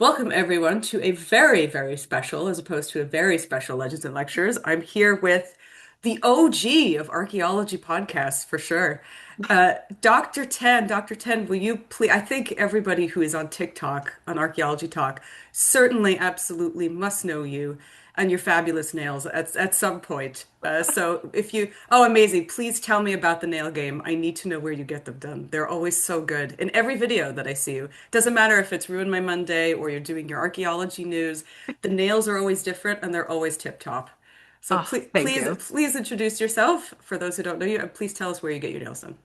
Welcome, everyone, to a very, very special, as opposed to a very special Legends and Lectures. I'm here with the OG of archaeology podcasts, for sure. Dr. Tenn, Dr. Tenn, will you please? I think everybody who is on TikTok, on Archaeology Talk, certainly, absolutely must know you and your fabulous nails at some point. So if you, oh, amazing. Please tell me about the nail game. I need to know where you get them done. They're always so good in every video that I see you. Doesn't matter if it's Ruin My Monday or you're doing your archaeology news. The nails are always different and they're always tip top. So Oh, please, thank please, you. please introduce yourself for those who don't know you, and please tell us where you get your nails done.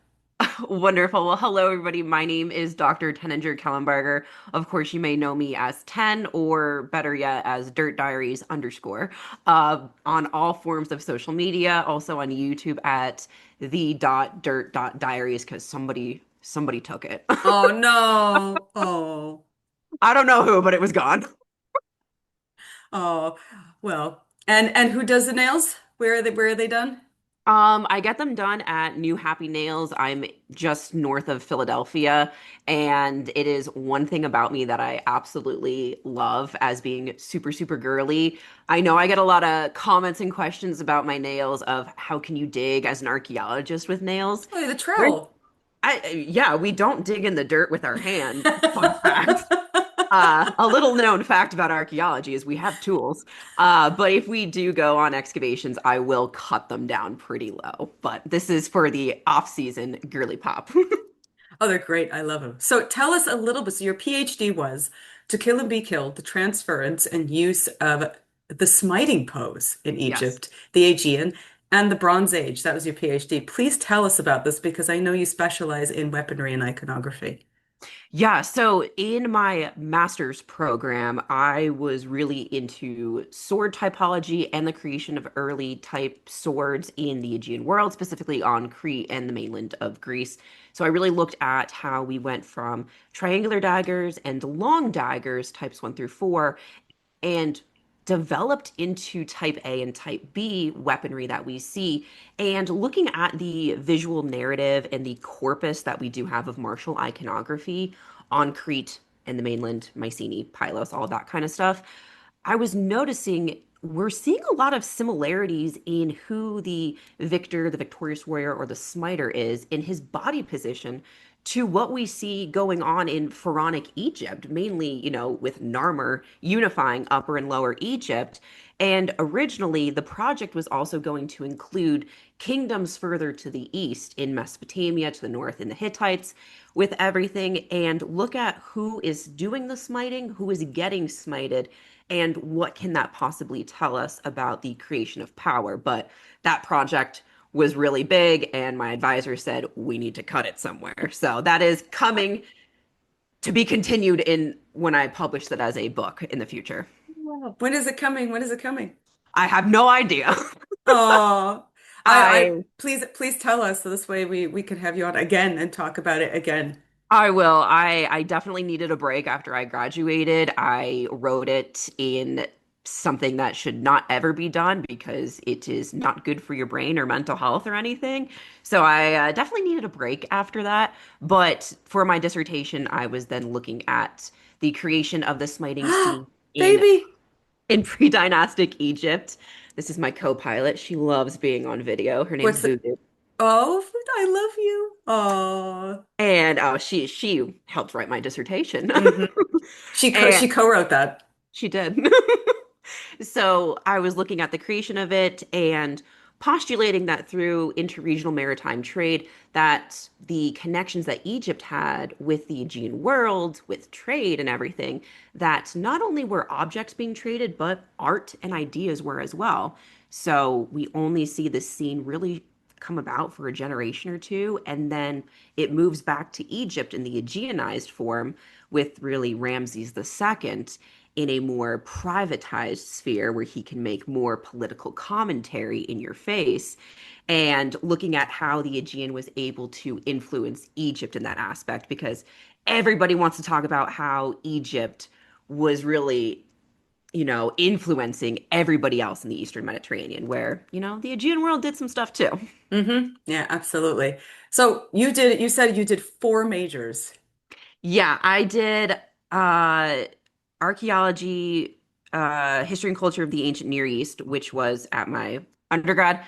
Wonderful. Well, hello, everybody. My name is Dr. Tenninger Kellenberger. Of course, you may know me as Tenn, or better yet, as Dirt Diaries underscore, on all forms of social media, also on YouTube at the.dirt.diaries because somebody took it. Oh no. Oh. I don't know who, but it was gone. Oh. Well. And who does the nails? Where are they done? I get them done at New Happy Nails. I'm just north of Philadelphia, and it is one thing about me that I absolutely love as being super, super girly. I know I get a lot of comments and questions about my nails of how can you dig as an archaeologist with nails? Oh, the We're, trowel. yeah, we don't dig in the dirt with our hand. Fun fact. A little known fact about archaeology is we have tools. But if we do go on excavations, I will cut them down pretty low. But this is for the off-season girly pop. Oh, they're great. I love them. So tell us a little bit. So your PhD was To Kill and Be Killed, the transference and use of the smiting pose in Yes. Egypt, the Aegean, and the Bronze Age. That was your PhD. Please tell us about this because I know you specialize in weaponry and iconography. Yeah, so in my master's program, I was really into sword typology and the creation of early type swords in the Aegean world, specifically on Crete and the mainland of Greece. So I really looked at how we went from triangular daggers and long daggers, types 1 through 4, and developed into type A and type B weaponry that we see. And looking at the visual narrative and the corpus that we do have of martial iconography on Crete and the mainland, Mycenae, Pylos, all that kind of stuff, I was noticing we're seeing a lot of similarities in who the victor, the victorious warrior, or the smiter is in his body position to what we see going on in pharaonic Egypt, mainly, with Narmer unifying Upper and Lower Egypt. And originally, the project was also going to include kingdoms further to the east in Mesopotamia, to the north in the Hittites, with everything, and look at who is doing the smiting, who is getting smited, and what can that possibly tell us about the creation of power. But that project was really big, and my advisor said we need to cut it somewhere. So that is coming to be continued in when I publish that as a book in the future. Wow. When is it coming? When is it coming? I have no idea. Oh, I I please tell us so this way we can have you on again and talk about it again. I will. I definitely needed a break after I graduated. I wrote it in something that should not ever be done because it is not good for your brain or mental health or anything. So I definitely needed a break after that. But for my dissertation, I was then looking at the creation of the smiting scene in Baby, pre-dynastic Egypt. This is my co-pilot. She loves being on video. Her name's what's the Voodoo. oh, I love you. Oh. And she helped write my dissertation. Hmm. And She co-wrote that. she did. So I was looking at the creation of it and postulating that through interregional maritime trade, that the connections that Egypt had with the Aegean world, with trade and everything, that not only were objects being traded, but art and ideas were as well. So we only see this scene really come about for a generation or two, and then it moves back to Egypt in the Aegeanized form with really Ramses II in a more privatized sphere where he can make more political commentary in your face, and looking at how the Aegean was able to influence Egypt in that aspect, because everybody wants to talk about how Egypt was really, influencing everybody else in the Eastern Mediterranean, where, the Aegean world did some stuff too. Yeah, absolutely. So you said you did four majors. Yeah, I did. archaeology, history and culture of the ancient Near East, which was at my undergrad,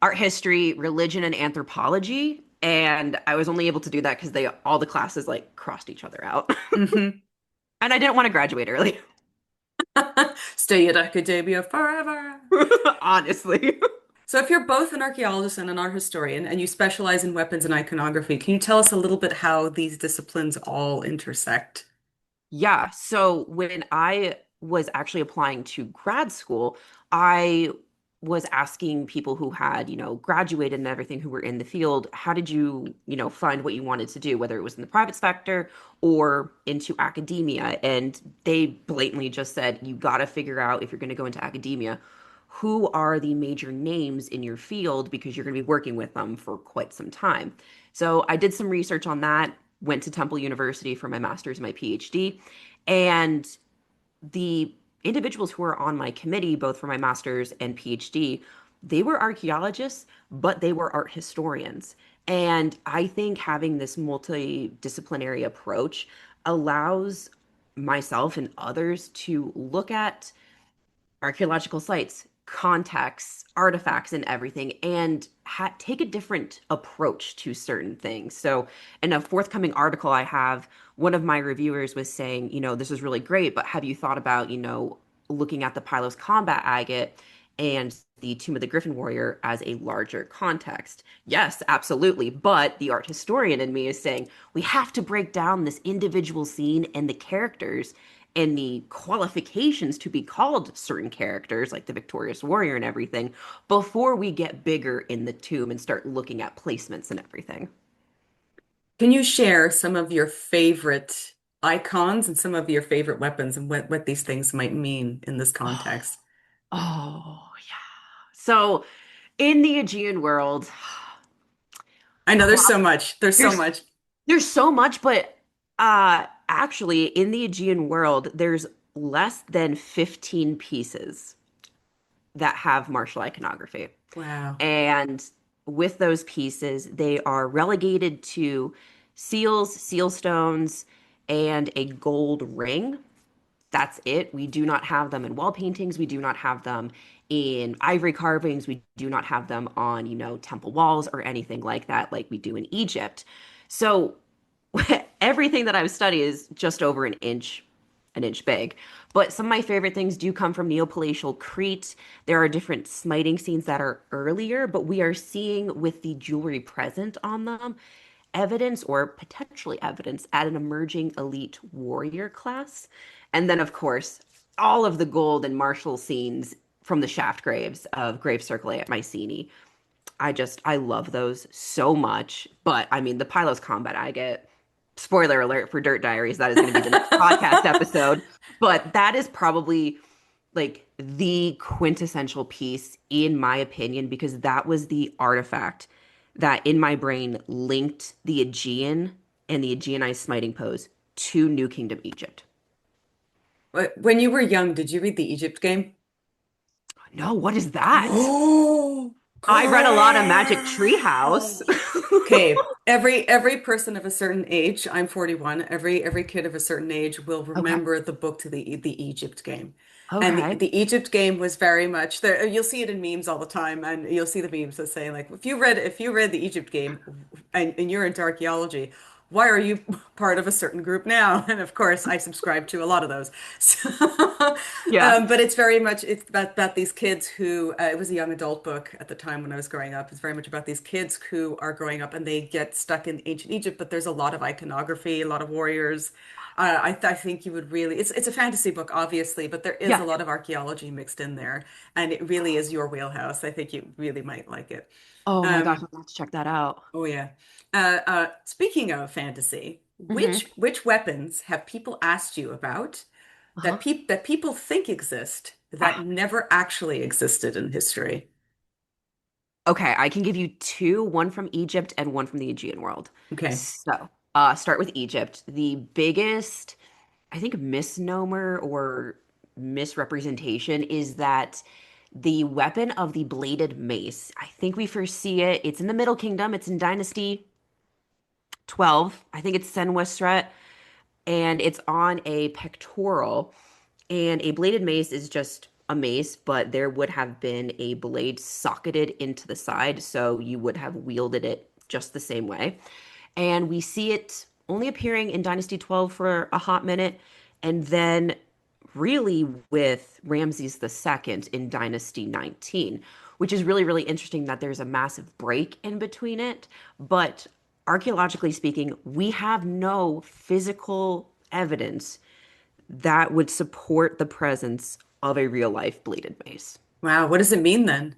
art history, religion, and anthropology. And I was only able to do that because they all the classes like crossed each other out. Hmm. And I didn't want to graduate early, Stay at academia forever. honestly. So, if you're both an archaeologist and an art historian, and you specialize in weapons and iconography, can you tell us a little bit how these disciplines all intersect? Yeah, so when I was actually applying to grad school, I was asking people who had, graduated and everything who were in the field, how did you, find what you wanted to do, whether it was in the private sector or into academia? And they blatantly just said, you got to figure out if you're going to go into academia, who are the major names in your field because you're going to be working with them for quite some time. So I did some research on that, went to Temple University for my master's and my PhD. And the individuals who were on my committee, both for my master's and PhD, they were archaeologists, but they were art historians. And I think having this multidisciplinary approach allows myself and others to look at archaeological sites, contexts, artifacts, and everything, and take a different approach to certain things. So, in a forthcoming article I have, one of my reviewers was saying, this is really great, but have you thought about, looking at the Pylos combat agate and the Tomb of the Griffin Warrior as a larger context? Yes, absolutely. But the art historian in me is saying we have to break down this individual scene and the characters and the qualifications to be called certain characters, like the victorious warrior and everything, before we get bigger in the tomb and start looking at placements and everything. Can you share some of your favorite icons and some of your favorite weapons and what these things might mean in this Oh, context? oh yeah. So in the Aegean world, I know there's so prob much. There's so there's much. there's so much, but actually in the Aegean world, there's less than 15 pieces that have martial iconography. Wow. And with those pieces, they are relegated to seals, seal stones, and a gold ring. That's it. We do not have them in wall paintings. We do not have them in ivory carvings. We do not have them on, temple walls or anything like that, like we do in Egypt. So everything that I've studied is just over an inch big. But some of my favorite things do come from Neopalatial Crete. There are different smiting scenes that are earlier, but we are seeing with the jewelry present on them evidence or potentially evidence at an emerging elite warrior class. And then, of course, all of the gold and martial scenes from the shaft graves of Grave Circle at Mycenae. I love those so much. But I mean, the Pylos combat I get, spoiler alert for Dirt Diaries, that is going to be the next podcast episode. But that is probably like the quintessential piece, in my opinion, because that was the artifact that in my brain linked the Aegean and the Aegeanized smiting pose to New Kingdom Egypt. When you were young, did you read the Egypt game? No, what is that? Oh, I read a lot of Magic Treehouse. girl. Okay, every person of a certain age, I'm 41, every kid of a certain age will Okay. remember the book to the Egypt game. And Okay. the Egypt game was very much there. You'll see it in memes all the time, and you'll see the memes that say like, if you read the Egypt game and you're into archaeology, why are you part of a certain group now? And of course, I subscribe to a lot of those. So, Yeah. but it's very much it's about these kids who it was a young adult book at the time when I was growing up. It's very much about these kids who are growing up and they get stuck in ancient Egypt, but there's a lot of iconography, a lot of warriors. I think you would really it's a fantasy book, obviously, but there is a Yeah. lot of archaeology mixed in there, and it really is your wheelhouse. I think you really might like it. Oh my gosh, Um, I'm gonna have to check that out. oh yeah. Speaking of fantasy, Hmm. which weapons have people asked you about Uh-huh. that people think exist that Ah, never actually existed in history? okay, I can give you two, one from Egypt and one from the Aegean world. Okay. So, start with Egypt. The biggest, I think, misnomer or misrepresentation is that the weapon of the bladed mace, I think we first see it. It's in the Middle Kingdom. It's in Dynasty 12. I think it's Senwesret, and it's on a pectoral. And a bladed mace is just a mace, but there would have been a blade socketed into the side, so you would have wielded it just the same way. And we see it only appearing in Dynasty 12 for a hot minute, and then really with Ramses II in Dynasty 19, which is really, really interesting that there's a massive break in between it. But archaeologically speaking, we have no physical evidence that would support the presence of a real life bladed mace. Wow, what does it mean then?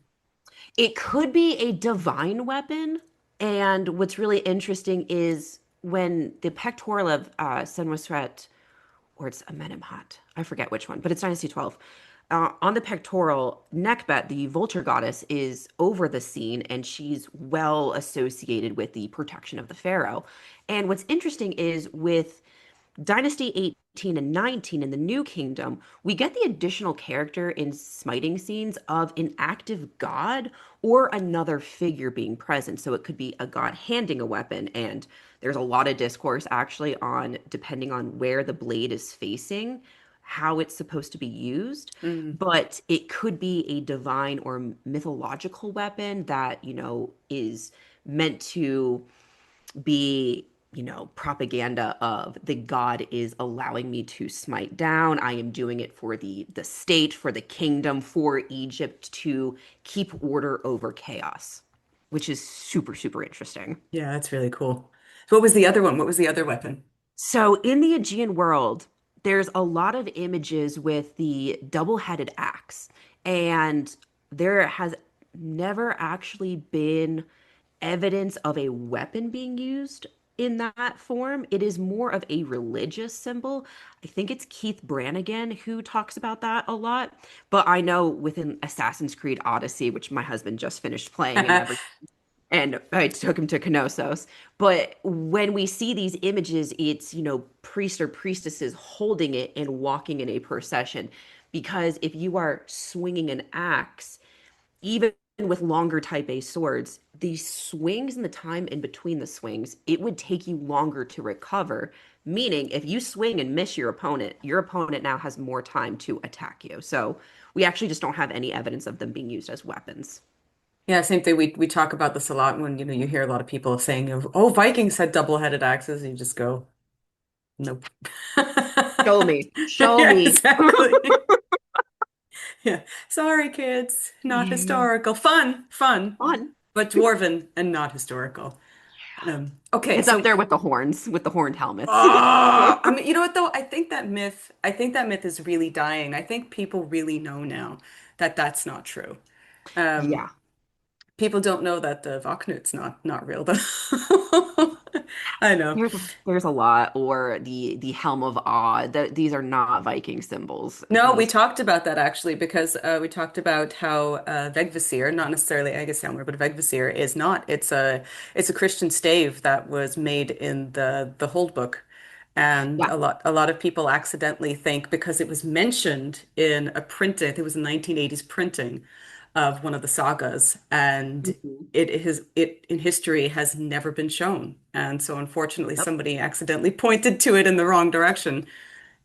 It could be a divine weapon. And what's really interesting is when the pectoral of Senwosret, or it's Amenemhat, I forget which one, but it's Dynasty 12. On the pectoral, Nekhbet, the vulture goddess, is over the scene and she's well associated with the protection of the pharaoh. And what's interesting is with Dynasty 18 and 19 in the New Kingdom, we get the additional character in smiting scenes of an active god or another figure being present. So it could be a god handing a weapon, and there's a lot of discourse actually on depending on where the blade is facing, how it's supposed to be used. Mm. But it could be a divine or mythological weapon that, is meant to be propaganda of the god is allowing me to smite down. I am doing it for the state, for the kingdom, for Egypt to keep order over chaos, which is super, super interesting. Yeah, that's really cool. So what was the other one? What was the other weapon? So in the Aegean world, there's a lot of images with the double-headed axe, and there has never actually been evidence of a weapon being used in that form. It is more of a religious symbol. I think it's Keith Brannigan who talks about that a lot. But I know within Assassin's Creed Odyssey, which my husband just finished playing and I took him to Knossos. But when we see these images, it's, priests or priestesses holding it and walking in a procession. Because if you are swinging an axe, even with longer type A swords, the swings and the time in between the swings, it would take you longer to recover. Meaning, if you swing and miss your opponent now has more time to attack you. So we actually just don't have any evidence of them being used as weapons. Yeah, same thing. We talk about this a lot when you hear a lot of people saying, "Oh, Vikings had double-headed axes." You just go, "Nope." Show me. Show Yeah, me. exactly. Yeah. Sorry, kids. Not Yeah. historical. Fun, Fun. but dwarven and not historical. Okay, It's up so there with the horned helmets. I mean, you know what though? I think that myth is really dying. I think people really know now that that's not true. Um, Yeah. People don't know that the Vaknut's not real though. I know. There's a lot, or the Helm of Awe. These are not Viking symbols. No, we These, talked about that actually because we talked about how Vegvisir, not necessarily Aegishelmur, but Vegvisir is not. It's a Christian stave that was made in the Hold Book, and yeah. a lot of people accidentally think because it was mentioned in a printing, I think it was a 1980s printing of one of the sagas, and Mhm. it in history has never been shown, and so unfortunately Yep. somebody accidentally pointed to it in the wrong direction.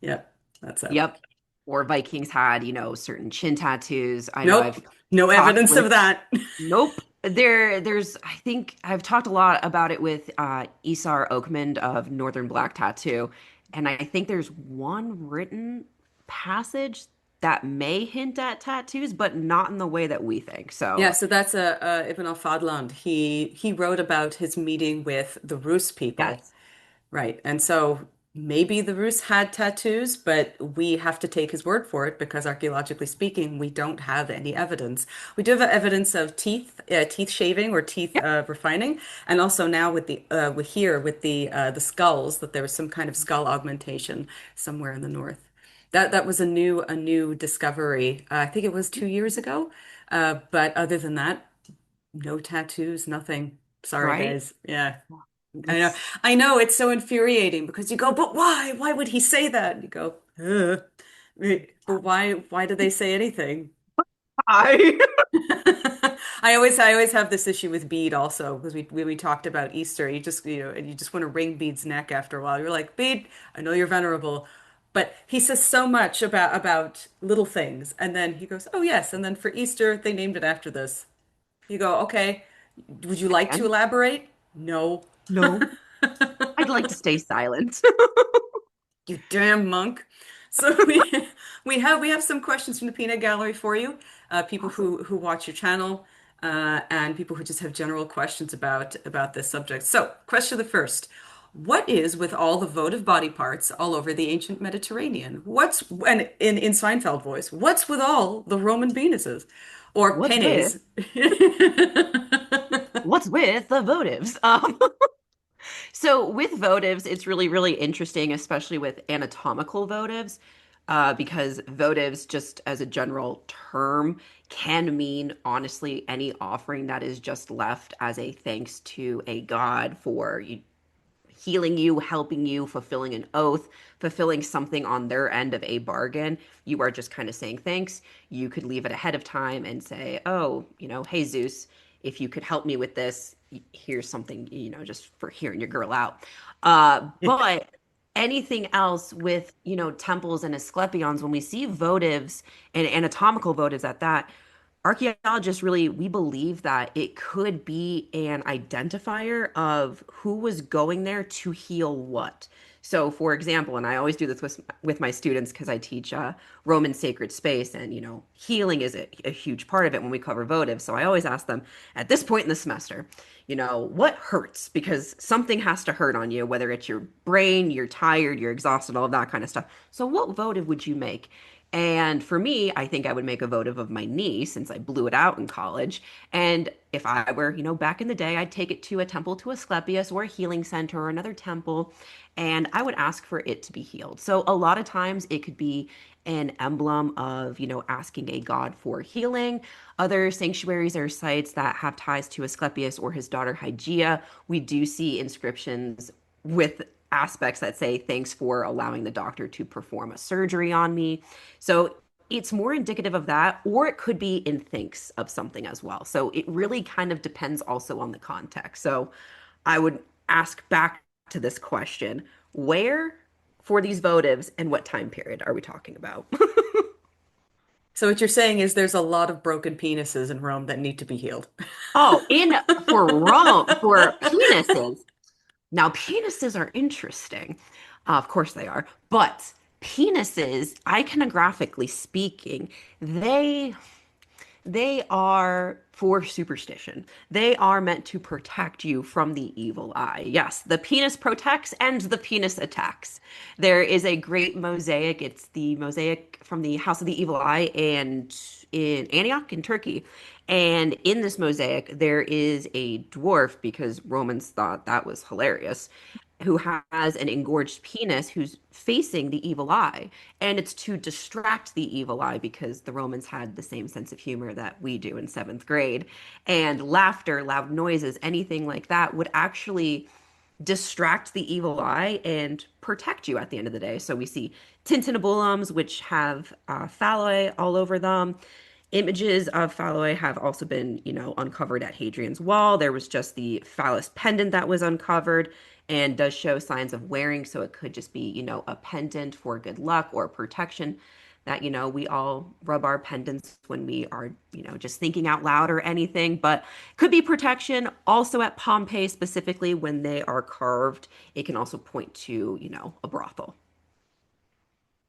Yep, that's it. Yep. Or Vikings had, certain chin tattoos. I know I've Nope. No talked evidence with, of that. nope. I think I've talked a lot about it with Isar Oakmond of Northern Black Tattoo. And I think there's one written passage that may hint at tattoos, but not in the way that we think. Yeah, So, so that's Ibn al-Fadland. He wrote about his meeting with the Rus people. yes. Right. And so maybe the Rus had tattoos, but we have to take his word for it because archaeologically speaking, we don't have any evidence. We do have evidence of teeth shaving or teeth Yep. refining, and also now with the skulls that there was some kind of skull augmentation somewhere in the north. That was a new discovery. I think it was 2 years ago. But other than that, no tattoos, nothing. Sorry, Right? guys. Yeah. I know. That's I know it's so infuriating because you go, but why? Why would he say that? And you go, ugh. But why do they say anything? I. I always have this issue with Bede also because we talked about Easter, you just want to wring Bede's neck after a while. You're like, Bede, I know you're venerable. But he says so much about little things, and then he goes, "Oh yes," and then for Easter they named it after this. You go, "Okay, would you like to And elaborate?" No. no, I'd like to stay silent. You damn monk. So we have some questions from the peanut gallery for you. People Awesome. who watch your channel, and people who just have general questions about this subject. So, question the first. What is with all the votive body parts all over the ancient Mediterranean? What's and in Seinfeld voice, what's with all the Roman penises or What's with pennies? what's with the votives? So with votives, it's really, really interesting, especially with anatomical votives, because votives, just as a general term, can mean honestly any offering that is just left as a thanks to a god for healing you, helping you, fulfilling an oath, fulfilling something on their end of a bargain. You are just kind of saying thanks. You could leave it ahead of time and say, oh, hey, Zeus, if you could help me with this, here's something, just for hearing your girl out. But anything else with, temples and asclepions, when we see votives and anatomical votives at that, archaeologists really, we believe that it could be an identifier of who was going there to heal what. So, for example, and I always do this with my students because I teach Roman sacred space, and healing is a huge part of it when we cover votives. So I always ask them at this point in the semester, what hurts? Because something has to hurt on you, whether it's your brain, you're tired, you're exhausted, all of that kind of stuff. So, what votive would you make? And for me, I think I would make a votive of my knee since I blew it out in college. And if I were, back in the day, I'd take it to a temple to Asclepius or a healing center or another temple, and I would ask for it to be healed. So a lot of times it could be an emblem of, asking a god for healing. Other sanctuaries or sites that have ties to Asclepius or his daughter Hygeia, we do see inscriptions with aspects that say thanks for allowing the doctor to perform a surgery on me. So it's more indicative of that, or it could be in thanks of something as well. So it really kind of depends also on the context. So I would ask back to this question: where for these votives and what time period are we talking about? So what you're saying is there's a lot of broken penises in Rome that need to be healed. Oh, in for Rome, for penises. Now, penises are interesting. Of course they are. But penises, iconographically speaking, they are for superstition. They are meant to protect you from the evil eye. Yes, the penis protects and the penis attacks. There is a great mosaic. It's the mosaic from the House of the Evil Eye and in Antioch in Turkey. And in this mosaic, there is a dwarf because Romans thought that was hilarious, who has an engorged penis who's facing the evil eye. And it's to distract the evil eye because the Romans had the same sense of humor that we do in seventh grade. And laughter, loud noises, anything like that would actually distract the evil eye and protect you at the end of the day. So we see tintinabulums, which have phalloi all over them. Images of phalloi have also been, uncovered at Hadrian's Wall. There was just the phallus pendant that was uncovered and does show signs of wearing. So it could just be, a pendant for good luck or protection that, we all rub our pendants when we are, just thinking out loud or anything, but could be protection. Also at Pompeii, specifically when they are carved, it can also point to, a brothel.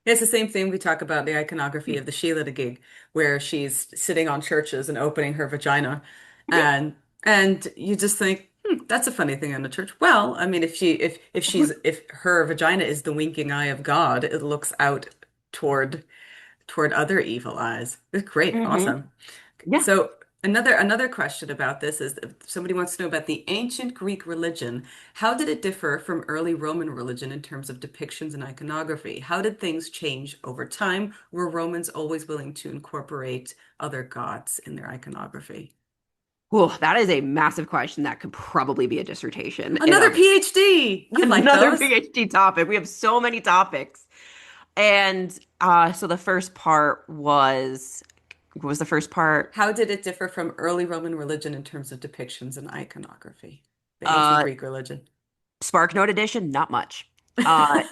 It's the same thing we talk about the iconography of the Sheila the Gig, where she's sitting on churches and opening her vagina, and you just think, that's a funny thing on a church. Well, I mean, if her vagina is the winking eye of God, it looks out toward other evil eyes. It's great, Hmm. awesome. Yeah. So another question about this is if somebody wants to know about the ancient Greek religion. How did it differ from early Roman religion in terms of depictions and iconography? How did things change over time? Were Romans always willing to incorporate other gods in their iconography? Oh, that is a massive question that could probably be a dissertation in Another of PhD. You like another those? PhD topic. We have so many topics. And so the first part was what was the first part? How did it differ from early Roman religion in terms of depictions and iconography? The ancient Uh Greek religion. Spark Note edition, not much. Uh,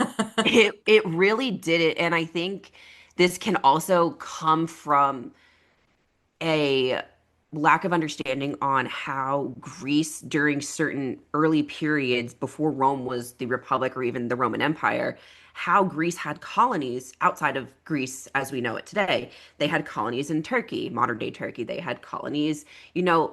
it really did it, and I think this can also come from a lack of understanding on how Greece, during certain early periods before Rome was the Republic or even the Roman Empire, how Greece had colonies outside of Greece as we know it today. They had colonies in Turkey, modern day Turkey. They had colonies,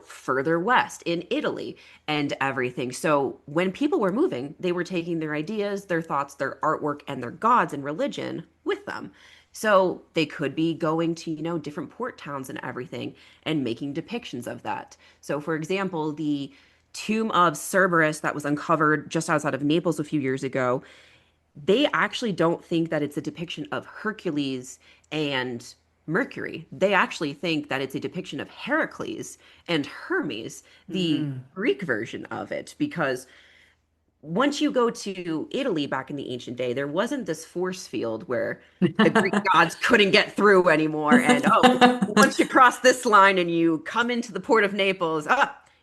further west in Italy and everything. So when people were moving, they were taking their ideas, their thoughts, their artwork, and their gods and religion with them. So they could be going to, different port towns and everything and making depictions of that. So, for example, the tomb of Cerberus that was uncovered just outside of Naples a few years ago, they actually don't think that it's a depiction of Hercules and Mercury. They actually think that it's a depiction of Heracles and Hermes, the Mm. Greek version of it, because once you go to Italy back in the ancient day, there wasn't this force field where the Greek gods couldn't get through anymore. And oh, once you cross this line and you come into the port of Naples,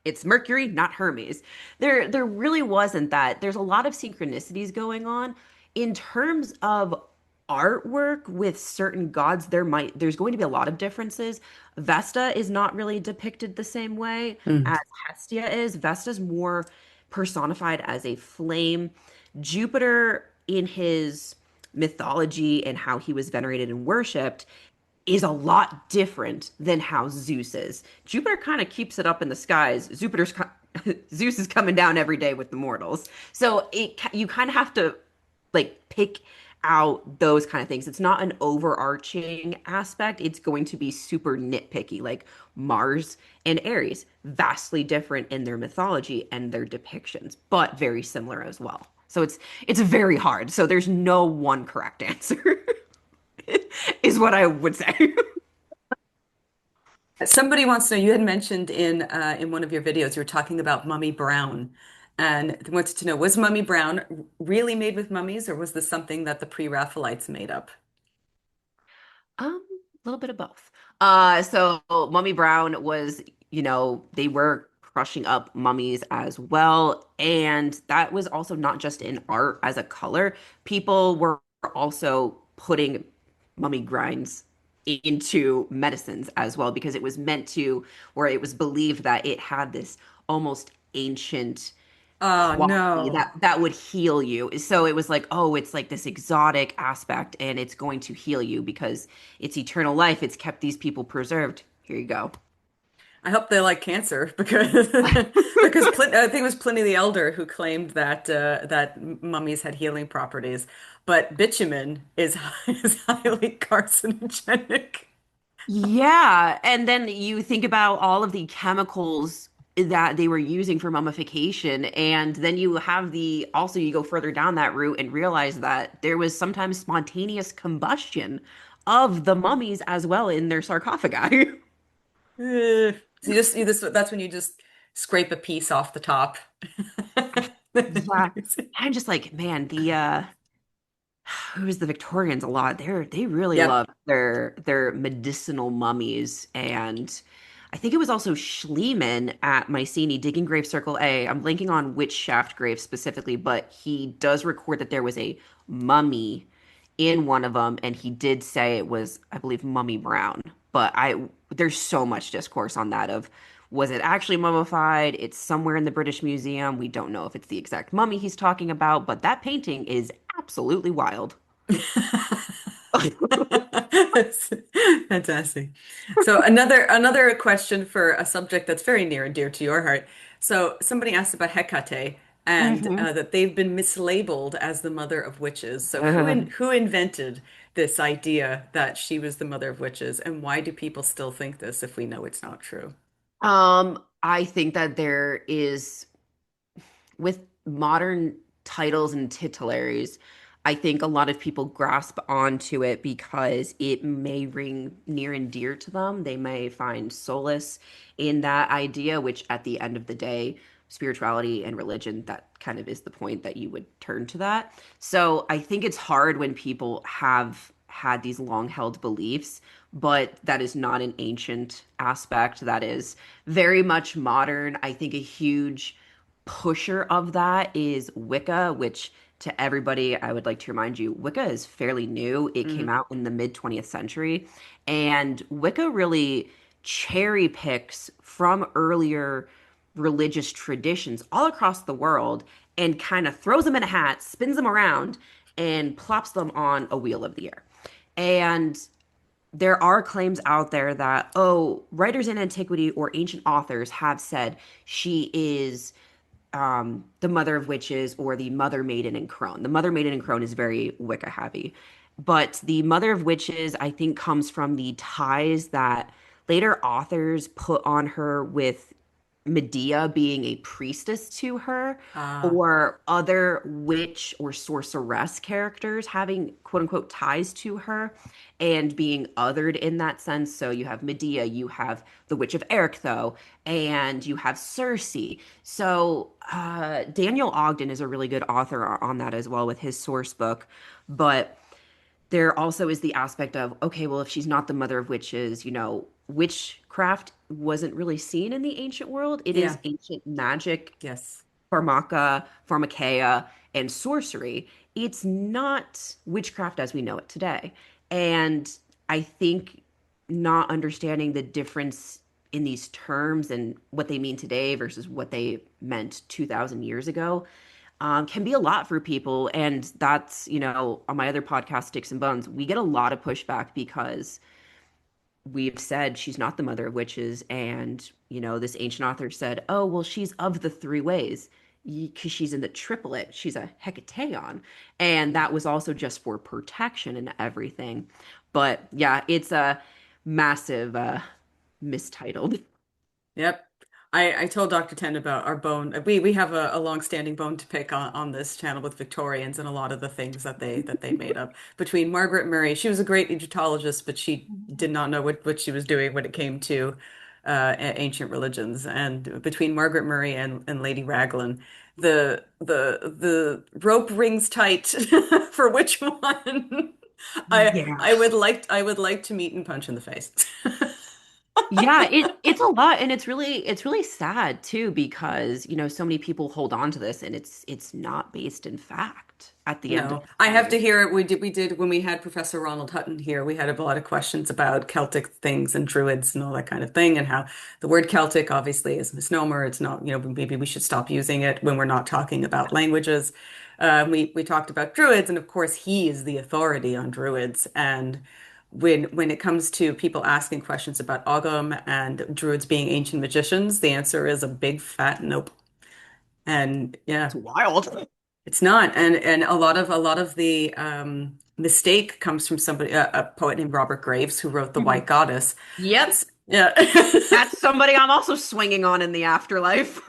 it's Mercury, not Hermes. There really wasn't that. There's a lot of synchronicities going on in terms of artwork with certain gods. There's going to be a lot of differences. Vesta is not really depicted the same way Mm. as Hestia is. Vesta's more personified as a flame. Jupiter, in his mythology and how he was venerated and worshipped, is a lot different than how Zeus is. Jupiter kind of keeps it up in the skies. Zeus is coming down every day with the mortals. So you kind of have to like pick out those kind of things. It's not an overarching aspect. It's going to be super nitpicky, like Mars and Aries, vastly different in their mythology and their depictions, but very similar as well. So it's very hard. So there's no one correct answer, is what I would say. Somebody wants to know, you had mentioned in one of your videos, you were talking about Mummy Brown, and they wanted to know, was Mummy Brown really made with mummies, or was this something that the pre-Raphaelites made up? A little bit of both. So Mummy Brown was, they were crushing up mummies as well. And that was also not just in art as a color. People were also putting mummy grinds into medicines as well because it was meant to, or it was believed that it had this almost ancient Oh quality no. that would heal you. So it was like, oh, it's like this exotic aspect and it's going to heal you because it's eternal life. It's kept these people preserved. Here you go. I hope they like cancer because I think it was Pliny the Elder who claimed that mummies had healing properties, but bitumen is is highly carcinogenic. Yeah, and then you think about all of the chemicals that they were using for mummification, and then you have also you go further down that route and realize that there was sometimes spontaneous combustion of the mummies as well in their sarcophagi. So you just that's when you just scrape a piece off the top. Yeah. I'm just like, man, who was the Victorians a lot. They really Yep. love their medicinal mummies. And I think it was also Schliemann at Mycenae digging grave circle A. I'm blanking on which shaft grave specifically, but he does record that there was a mummy in one of them, and he did say it was, I believe, Mummy Brown. But there's so much discourse on that of was it actually mummified? It's somewhere in the British Museum. We don't know if it's the exact mummy he's talking about, but that painting is absolutely wild. That's fantastic. So another question for a subject that's very near and dear to your heart. So somebody asked about Hecate and hmm that they've been mislabeled as the mother of witches. So Uh, who invented this idea that she was the mother of witches, and why do people still think this if we know it's not true? I think that there is with modern titles and titularies, I think a lot of people grasp onto it because it may ring near and dear to them. They may find solace in that idea, which at the end of the day, spirituality and religion, that kind of is the point that you would turn to that. So I think it's hard when people have had these long held beliefs, but that is not an ancient aspect. That is very much modern. I think a huge pusher of that is Wicca, which to everybody, I would like to remind you, Wicca is fairly new. It came Hmm. out in the mid 20th century, and Wicca really cherry picks from earlier religious traditions all across the world and kind of throws them in a hat, spins them around, and plops them on a wheel of the year. And there are claims out there that, oh, writers in antiquity or ancient authors have said she is the mother of witches or the mother maiden in Crone. The mother maiden in Crone is very Wicca heavy. But the mother of witches, I think, comes from the ties that later authors put on her with Medea being a priestess to her, Ah, or other witch or sorceress characters having quote unquote ties to her and being othered in that sense. So you have Medea, you have the Witch of Erichtho, and you have Circe. So Daniel Ogden is a really good author on that as well with his source book. But there also is the aspect of, okay, well, if she's not the mother of witches, witchcraft wasn't really seen in the ancient world. It is yeah, ancient magic, yes. pharmakeia, and sorcery. It's not witchcraft as we know it today. And I think not understanding the difference in these terms and what they mean today versus what they meant 2,000 years ago can be a lot for people. And that's, on my other podcast, Sticks and Bones, we get a lot of pushback because we've said she's not the mother of witches. And, this ancient author said, oh, well, she's of the three ways because she's in the triplet. She's a hecateon. And that was also just for protection and everything. But yeah, it's a massive mistitled. Yep. I told Dr. Tenn about our bone. We have a long-standing bone to pick on this channel with Victorians and a lot of the things that they made up. Between Margaret Murray, she was a great Egyptologist, but she did not know what she was doing when it came to ancient religions. And between Margaret Murray and Lady Raglan, the rope rings tight for which one. I would like to meet and punch in the face. Yeah, it's a lot, and it's really sad too because so many people hold on to this and it's not based in fact at the end of No, I the have day. to hear it. We did when we had Professor Ronald Hutton here, we had a lot of questions about Celtic things and Druids and all that kind of thing, and how the word Celtic obviously is a misnomer. It's not, maybe we should stop using it when we're not talking about languages. We talked about Druids, and of course he is the authority on Druids. And when it comes to people asking questions about Ogham and Druids being ancient magicians, the answer is a big fat nope. And yeah. It's wild. It's not, and a lot of the mistake comes from somebody, a poet named Robert Graves, who wrote The Mhm. White Goddess. Yep, It's yeah. that's somebody I'm also swinging on in the afterlife.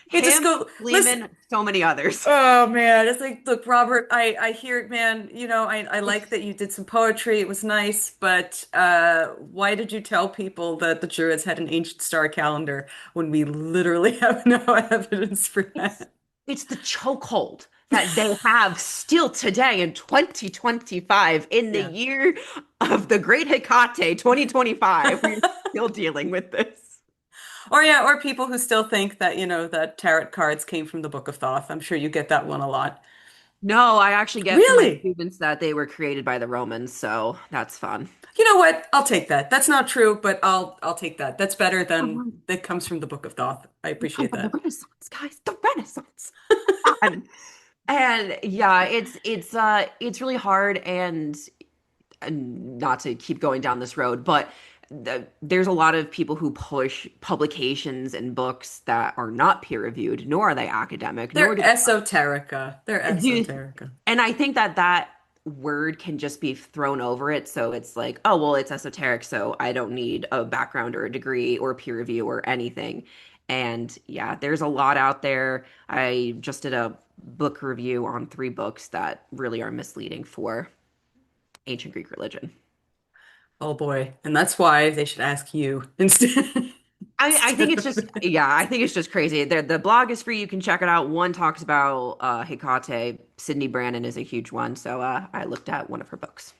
Hey, just Him, go listen. Lehman, so many others. Oh man, it's like, look, Robert, I hear it, man. I like that you did some poetry. It was nice, but why did you tell people that the Druids had an ancient star calendar when we literally have no evidence for It's that? it's the chokehold that they have still today in 2025, in the Yeah. year of the Great Hecate 2025. We're still dealing with this. Or yeah, or people who still think that, that tarot cards came from the Book of Thoth. I'm sure you get that one a lot. No, I actually get from my Really? students that they were created by the Romans, so that's fun. You know what? I'll take that. That's not true, but I'll take that. That's better than Um, that comes from the Book of Thoth. I We come appreciate from the that. Renaissance, guys. The Renaissance. And yeah, it's really hard and not to keep going down this road, but there's a lot of people who push publications and books that are not peer reviewed, nor are they academic, nor They're do esoterica. They're do esoterica. and I think that word can just be thrown over it. So it's like, oh, well, it's esoteric, so I don't need a background or a degree or peer review or anything. And yeah, there's a lot out there. I just did a book review on three books that really are misleading for ancient Greek religion. Oh boy. And that's why they should ask you instead, I think instead it's of just, me. yeah, I think it's just crazy. The blog is free. You can check it out. One talks about Hecate. Sydney Brannon is a huge one. So I looked at one of her books.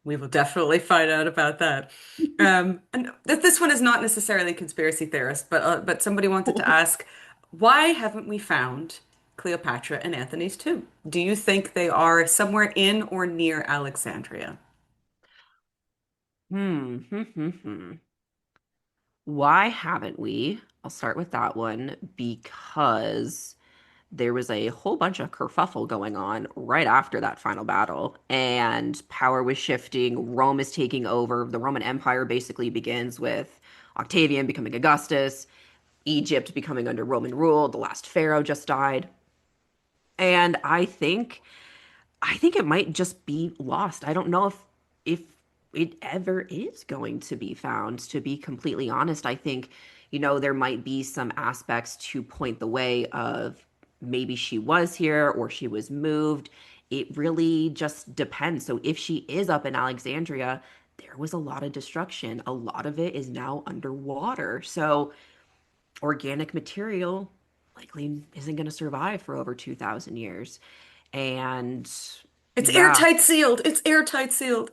We will definitely find out about that. And this one is not necessarily conspiracy theorist, but somebody wanted to ask, why haven't we found Cleopatra and Anthony's tomb? Do you think they are somewhere in or near Alexandria? Hmm. Why haven't we? I'll start with that one because there was a whole bunch of kerfuffle going on right after that final battle, and power was shifting. Rome is taking over. The Roman Empire basically begins with Octavian becoming Augustus, Egypt becoming under Roman rule. The last pharaoh just died. And I think it might just be lost. I don't know if it ever is going to be found, to be completely honest. I think, there might be some aspects to point the way of maybe she was here or she was moved. It really just depends. So if she is up in Alexandria, there was a lot of destruction. A lot of it is now underwater. So organic material likely isn't going to survive for over 2,000 years. And It's yeah, airtight sealed. It's airtight sealed.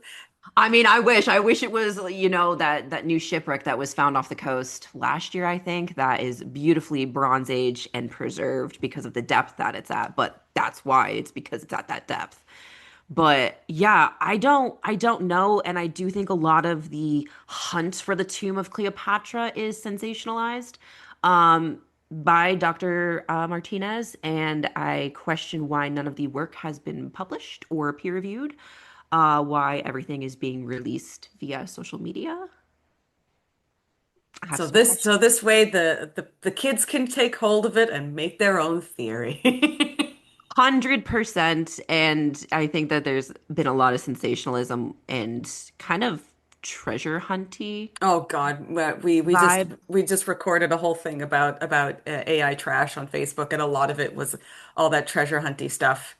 I mean, I wish it was, that new shipwreck that was found off the coast last year, I think, that is beautifully Bronze Age and preserved because of the depth that it's at. But that's why, it's because it's at that depth. But yeah, I don't know, and I do think a lot of the hunt for the tomb of Cleopatra is sensationalized by Dr. Martinez, and I question why none of the work has been published or peer reviewed, why everything is being released via social media. I have So some this questions. so this way the kids can take hold of it and make their own theory. 100%, and I think that there's been a lot of sensationalism and kind of treasure hunty Oh God, vibe. we just recorded a whole thing about AI trash on Facebook, and a lot of it was all that treasure hunty stuff.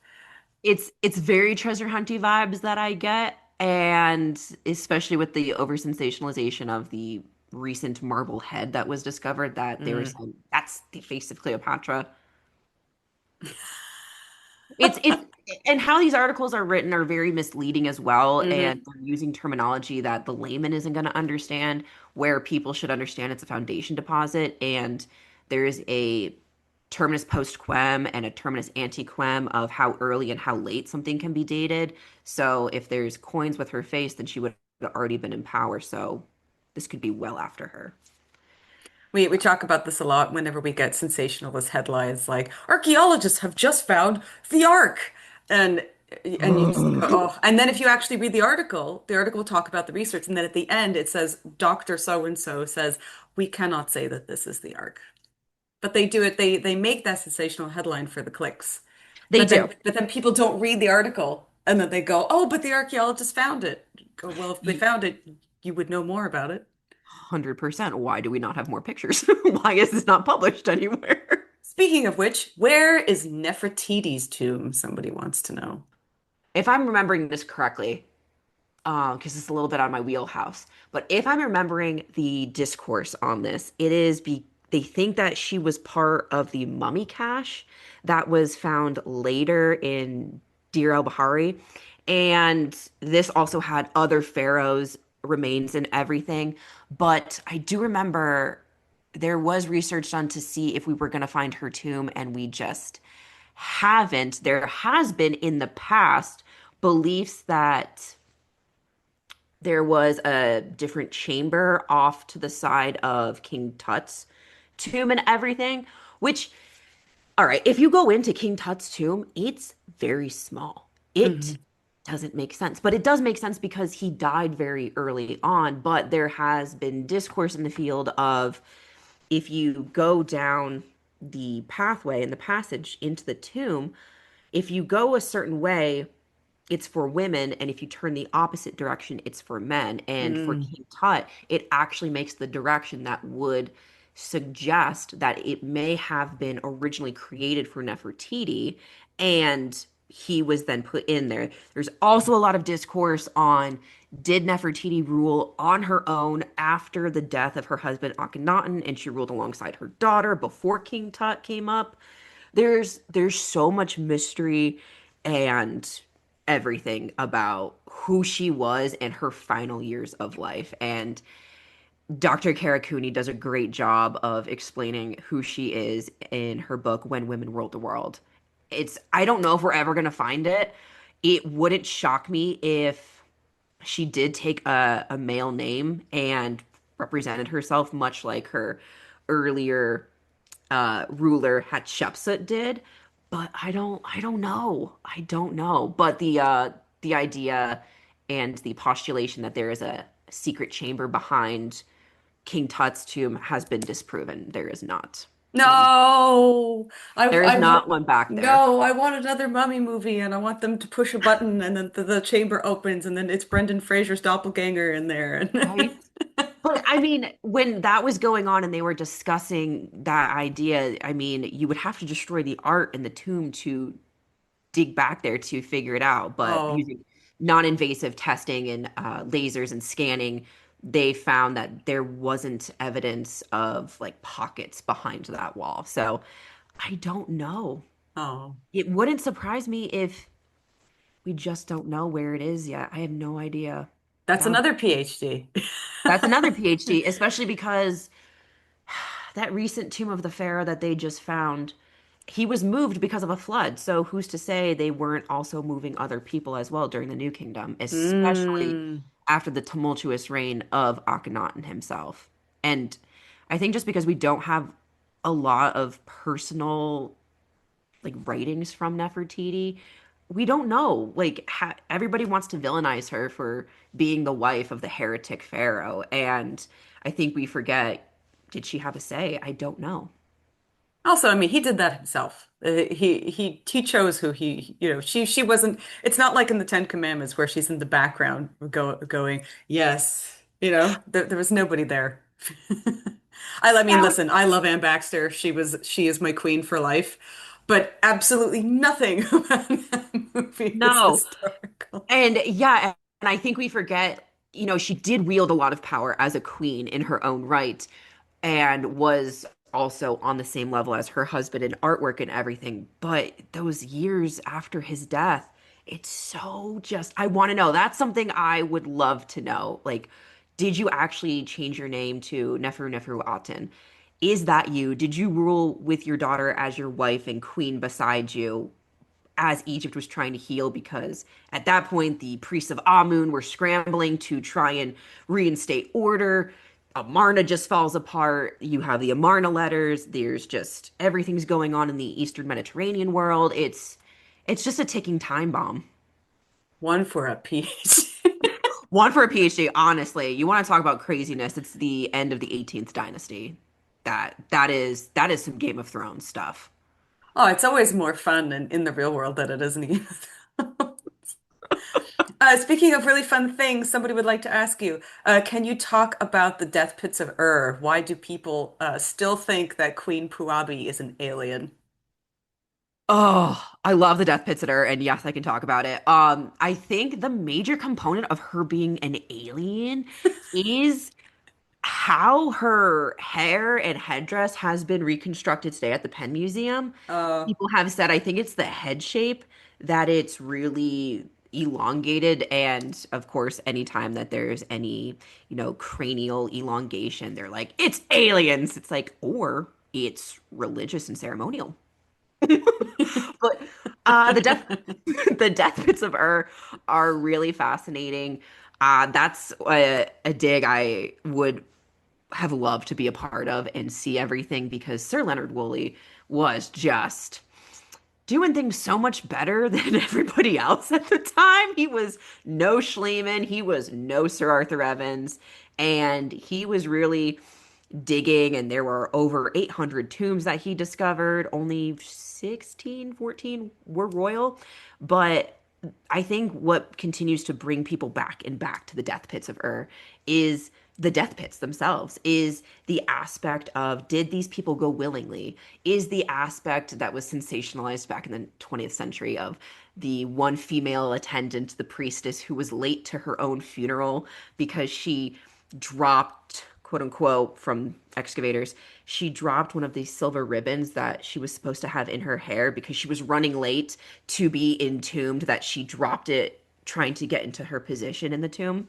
It's very treasure hunty vibes that I get, and especially with the over sensationalization of the recent marble head that was discovered, that they were Mm. saying that's the face of Cleopatra. It's and how these articles are written are very misleading as well, and Hmm. they're using terminology that the layman isn't going to understand, where people should understand it's a foundation deposit, and there is a terminus post quem and a terminus ante quem of how early and how late something can be dated. So if there's coins with her face, then she would have already been in power. So this could be well after her. We talk about this a lot whenever we get sensationalist headlines like archaeologists have just found the Ark. And and you just go, oh, and then if you actually read the article will talk about the research, and then at the end it says Dr. So and so says we cannot say that this is the Ark. But they do it, they make that sensational headline for the clicks. They do. But then people don't read the article and then they go, oh, but the archaeologists found it. Go, well, if they found it, you would know more about it. 100%. Why do we not have more pictures? Why is this not published anywhere? Speaking of which, where is Nefertiti's tomb? Somebody wants to know. If I'm remembering this correctly, because it's a little bit on my wheelhouse, but if I'm remembering the discourse on this, they think that she was part of the mummy cache that was found later in Deir el-Bahari, and this also had other pharaohs' remains and everything. But I do remember there was research done to see if we were going to find her tomb, and we just haven't. There has been in the past beliefs that there was a different chamber off to the side of King Tut's tomb and everything, which, all right, if you go into King Tut's tomb, it's very small. It Mhm. doesn't make sense, but it does make sense because he died very early on. But there has been discourse in the field of, if you go down the pathway and the passage into the tomb, if you go a certain way, it's for women, and if you turn the opposite direction, it's for men. And for Mm. King Tut, it actually makes the direction that would suggest that it may have been originally created for Nefertiti, and he was then put in there. There's also a lot of discourse on, did Nefertiti rule on her own after the death of her husband Akhenaten, and she ruled alongside her daughter before King Tut came up. There's so much mystery and everything about who she was and her final years of life. And Dr. Karakuni does a great job of explaining who she is in her book When Women Ruled the World. I don't know if we're ever gonna find it. It wouldn't shock me if she did take a male name and represented herself much like her earlier ruler Hatshepsut did, but I don't know. I don't know. But the idea and the postulation that there is a secret chamber behind King Tut's tomb has been disproven. There is not one. No, There is not one back there. no, I want another Mummy movie, and I want them to push a button, and then the chamber opens, and then it's Brendan Fraser's doppelganger in there. Right? But I mean, when that was going on and they were discussing that idea, I mean, you would have to destroy the art in the tomb to dig back there to figure it out. But Oh, using non-invasive testing and lasers and scanning, they found that there wasn't evidence of like pockets behind that wall. So I don't know. oh, It wouldn't surprise me if we just don't know where it is yet. I have no idea. that's That would, another PhD. that's another PhD, especially because that recent Tomb of the Pharaoh that they just found, he was moved because of a flood. So who's to say they weren't also moving other people as well during the New Kingdom, especially Mm. after the tumultuous reign of Akhenaten himself. And I think just because we don't have a lot of personal like writings from Nefertiti, we don't know. Like everybody wants to villainize her for being the wife of the heretic pharaoh, and I think we forget, did she have a say? I don't know. Also, I mean, he did that himself. He chose who she wasn't. It's not like in the Ten Commandments where she's in the background going, yes, there was nobody there. I mean, Yeah. listen, I love Anne Baxter. She is my queen for life, but absolutely nothing about that movie is No. historical. And yeah, and I think we forget, she did wield a lot of power as a queen in her own right and was also on the same level as her husband in artwork and everything. But those years after his death, it's so just, I want to know. That's something I would love to know. Like, did you actually change your name to Neferu Aten? Is that you? Did you rule with your daughter as your wife and queen beside you as Egypt was trying to heal? Because at that point, the priests of Amun were scrambling to try and reinstate order. Amarna just falls apart. You have the Amarna letters. There's just everything's going on in the Eastern Mediterranean world. It's just a ticking time bomb. One for a PhD. One for a PhD, honestly. You want to talk about craziness? It's the end of the 18th dynasty. That is some Game of Thrones stuff. Oh, it's always more fun in the real world than it is in the speaking of really fun things, somebody would like to ask you, can you talk about the death pits of Ur? Why do people still think that Queen Puabi is an alien? Oh, I love the Death Pit Sitter, and yes, I can talk about it. I think the major component of her being an alien is how her hair and headdress has been reconstructed today at the Penn Museum. Uh, People have said, I think it's the head shape that it's really elongated. And of course, anytime that there's any, cranial elongation, they're like, it's aliens. It's like, or it's religious and ceremonial. But the death the death pits of Ur are really fascinating. That's a dig I would have loved to be a part of and see everything because Sir Leonard Woolley was just doing things so much better than everybody else at the time. He was no Schliemann, he was no Sir Arthur Evans, and he was really digging, and there were over 800 tombs that he discovered. Only 16, 14 were royal. But I think what continues to bring people back and back to the death pits of Ur is the death pits themselves, is the aspect of, did these people go willingly? Is the aspect that was sensationalized back in the 20th century of the one female attendant, the priestess, who was late to her own funeral because she dropped, quote unquote, from excavators, she dropped one of these silver ribbons that she was supposed to have in her hair because she was running late to be entombed, that she dropped it trying to get into her position in the tomb.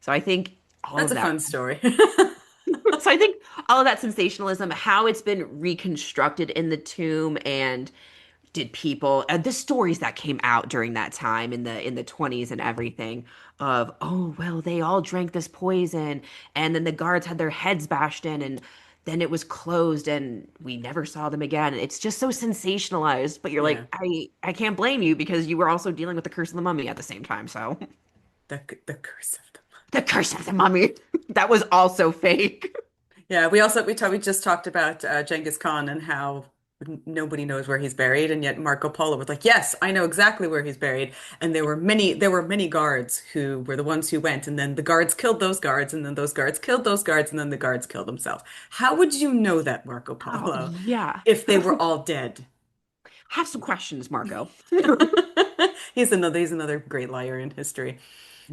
So I think all that's of a that fun story. so I think all of that sensationalism, how it's been reconstructed in the tomb, and did people the stories that came out during that time in the 20s and everything of, oh well, they all drank this poison and then the guards had their heads bashed in and then it was closed and we never saw them again. It's just so sensationalized, but you're Yeah, like, I can't blame you because you were also dealing with the curse of the mummy at the same time. So the curse of them. the curse of the mummy, that was also fake. Yeah, we just talked about Genghis Khan and how nobody knows where he's buried, and yet Marco Polo was like, "Yes, I know exactly where he's buried." And there were many guards who were the ones who went, and then the guards killed those guards, and then those guards killed those guards, and then the guards killed themselves. How would you know that, Marco Oh Polo, yeah. if they were all dead? Have some questions, Marco. He's another great liar in history.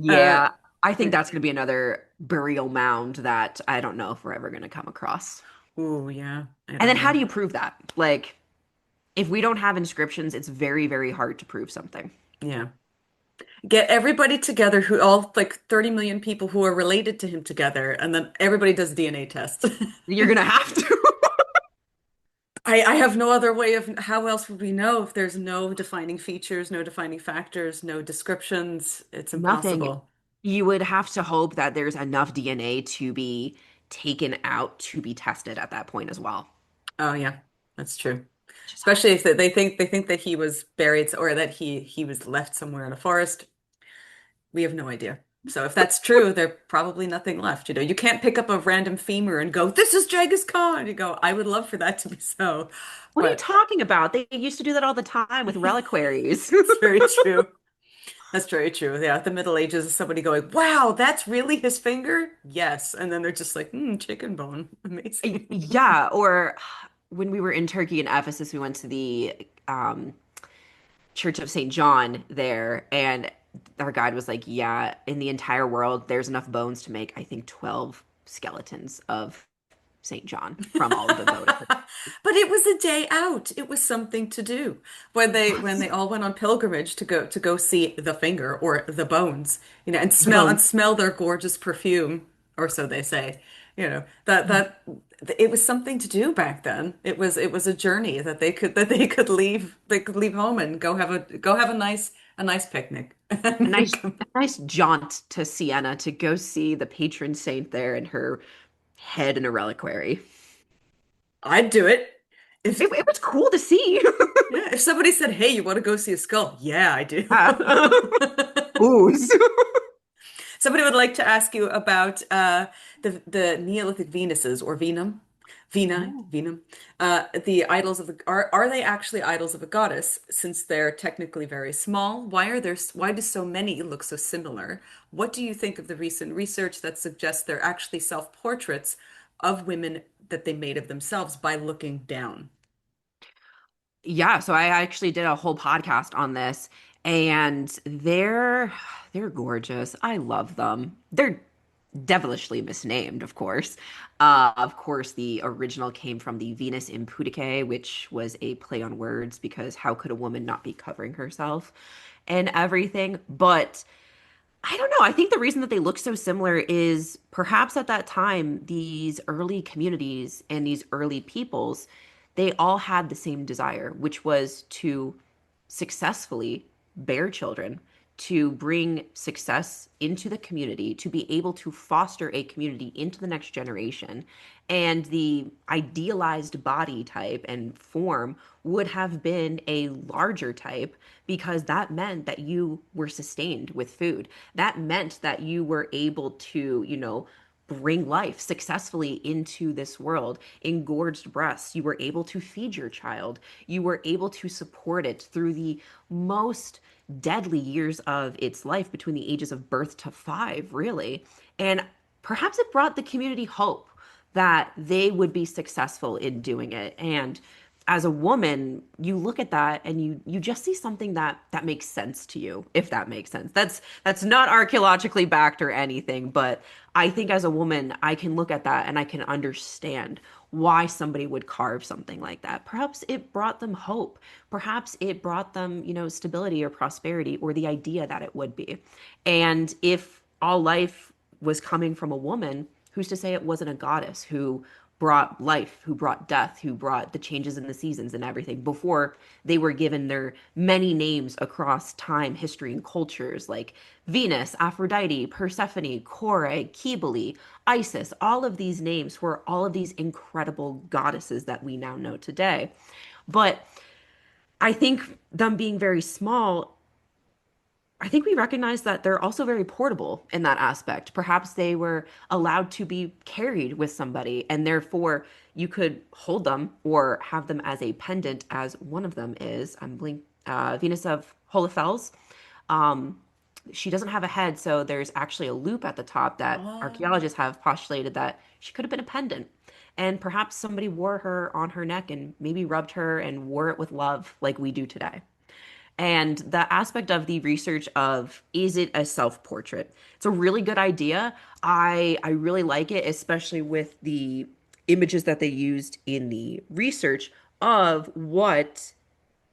Uh, Yeah, I think that's going to be another burial mound that I don't know if we're ever going to come across. ooh, yeah, I And don't then how know. do you prove that? Like, if we don't have inscriptions, it's very, very hard to prove something. Yeah. Get everybody together who all like 30 million people who are related to him together, and then everybody does DNA tests. You're going to have to. I have no other way of how else would we know if there's no defining features, no defining factors, no descriptions? It's Nothing. impossible. You would have to hope that there's enough DNA to be taken out to be tested at that point as well. Oh yeah, that's true. Just Especially hope. if they think that he was buried or that he was left somewhere in a forest. We have no idea. So if that's true, there's probably nothing left. You know, you can't pick up a random femur and go, "This is Genghis Khan." You go, "I would love for that to be so," What are you but talking about? They used to do that all the time with reliquaries. it's very true. That's very true. Yeah, the Middle Ages, somebody going, "Wow, that's really his finger?" Yes, and then they're just like, chicken bone, amazing." Yeah, or when we were in Turkey and Ephesus, we went to the Church of St. John there, and our guide was like, yeah, in the entire world, there's enough bones to make, I think, 12 skeletons of St. John from all of the votive. But it was a day out. It was something to do when Yes. they all went on pilgrimage to go see the finger or the bones, you know, The bones. and smell their gorgeous perfume, or so they say. You know, that it was something to do back then. It was a journey that they could leave home and go have a nice picnic. A And then nice, come. a nice jaunt to Siena to go see the patron saint there and her head in a reliquary. I'd do it. If It was cool to see. Yeah, if somebody said, "Hey, you want to go see a skull?" Yeah, I do. Yeah. Ooze. Somebody would like to ask you about the Neolithic Venuses or Venum, Oh. Venum, the idols of the are they actually idols of a goddess since they're technically very small? Why do so many look so similar? What do you think of the recent research that suggests they're actually self-portraits of women that they made of themselves by looking down? Yeah, so I actually did a whole podcast on this and they're gorgeous. I love them. They're devilishly misnamed, of course. Of course, the original came from the Venus Impudicae, which was a play on words because how could a woman not be covering herself and everything? But I don't know. I think the reason that they look so similar is perhaps at that time, these early communities and these early peoples, they all had the same desire, which was to successfully bear children, to bring success into the community, to be able to foster a community into the next generation. And the idealized body type and form would have been a larger type because that meant that you were sustained with food. That meant that you were able to, bring life successfully into this world. Engorged breasts, you were able to feed your child. You were able to support it through the most deadly years of its life between the ages of birth to 5, really. And perhaps it brought the community hope that they would be successful in doing it. And as a woman, you look at that and you just see something that makes sense to you, if that makes sense. That's not archaeologically backed or anything, but I think as a woman, I can look at that and I can understand why somebody would carve something like that. Perhaps it brought them hope. Perhaps it brought them, stability or prosperity or the idea that it would be. And if all life was coming from a woman, who's to say it wasn't a goddess who brought life, who brought death, who brought the changes in the seasons and everything before they were given their many names across time, history, and cultures like Venus, Aphrodite, Persephone, Kore, Cybele, Isis, all of these names were all of these incredible goddesses that we now know today. But I think them being very small, I think we recognize that they're also very portable in that aspect. Perhaps they were allowed to be carried with somebody, and therefore you could hold them or have them as a pendant, as one of them is. Venus of Holofels. Um, she doesn't have a head, so there's actually a loop at the top that Oh, archaeologists have postulated that she could have been a pendant. And perhaps somebody wore her on her neck and maybe rubbed her and wore it with love like we do today. And the aspect of the research of is it a self-portrait? It's a really good idea. I really like it, especially with the images that they used in the research of what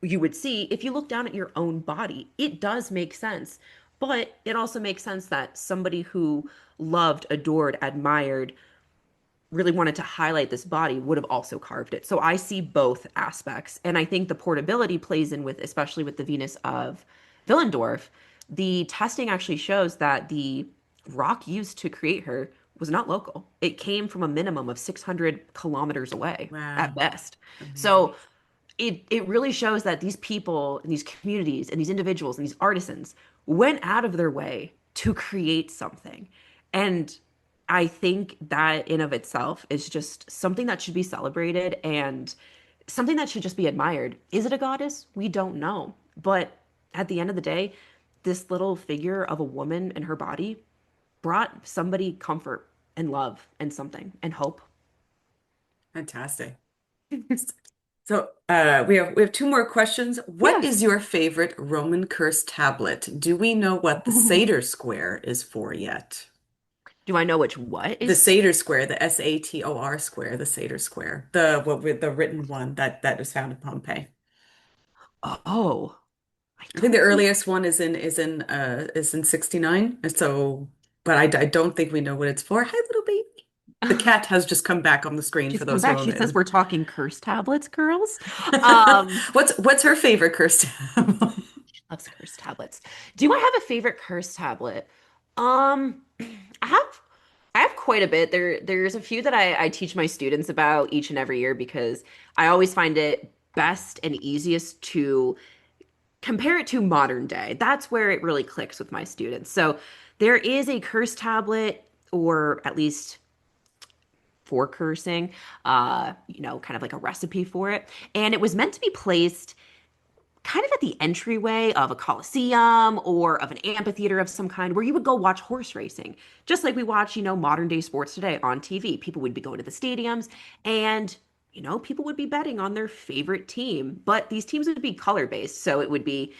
you would see if you look down at your own body. It does make sense. But it also makes sense that somebody who loved, adored, admired, really wanted to highlight this body would have also carved it. So I see both aspects. And I think the portability plays in with, especially with the Venus of Willendorf. The testing actually shows that the rock used to create her was not local. It came from a minimum of 600 kilometers away at wow. best. Amazing. So it really shows that these people and these communities and these individuals and these artisans went out of their way to create something. And I think that in of itself is just something that should be celebrated and something that should just be admired. Is it a goddess? We don't know. But at the end of the day, this little figure of a woman and her body brought somebody comfort and love and something and hope. Fantastic. So we have two more questions. What Yeah. is your favorite Roman curse tablet? Do we know what the Satyr Square is for yet? Do I know which what The is? Satyr Square, the Sator square, the Satyr Square, the what with the written one that was found in Pompeii. Oh, I I think the don't think. earliest one is in 69. So, but I don't think we know what it's for. Hi, little baby. The cat has just come back on the screen She's for come those who back. are She says in. we're talking curse tablets, girls. Um, What's her favorite curse tab? she loves curse tablets. Do I have a favorite curse tablet? I have I have quite a bit. There's a few that I teach my students about each and every year because I always find it best and easiest to compare it to modern day. That's where it really clicks with my students. So there is a curse tablet, or at least for cursing, kind of like a recipe for it. And it was meant to be placed kind of at the entryway of a coliseum or of an amphitheater of some kind where you would go watch horse racing. Just like we watch, modern day sports today on TV. People would be going to the stadiums and people would be betting on their favorite team, but these teams would be color based. So it would be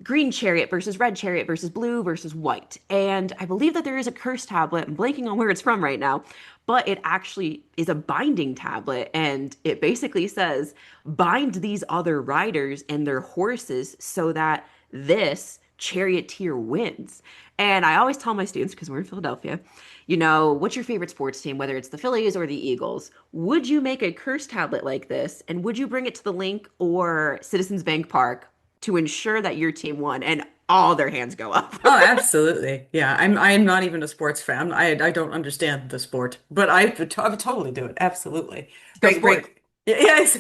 green chariot versus red chariot versus blue versus white. And I believe that there is a curse tablet. I'm blanking on where it's from right now, but it actually is a binding tablet. And it basically says, bind these other riders and their horses so that this charioteer wins. And I always tell my students, because we're in Philadelphia, what's your favorite sports team, whether it's the Phillies or the Eagles? Would you make a curse tablet like this? And would you bring it to the link or Citizens Bank Park to ensure that your team won? And all their hands go up. Oh, absolutely. Yeah, I'm not even a sports fan. I don't understand the sport, but I would totally do it. Absolutely. Go Great, sports. great. Yeah, yes,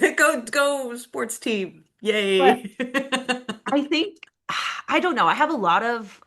go sports team. But Yay. I think, I don't know. I have a lot of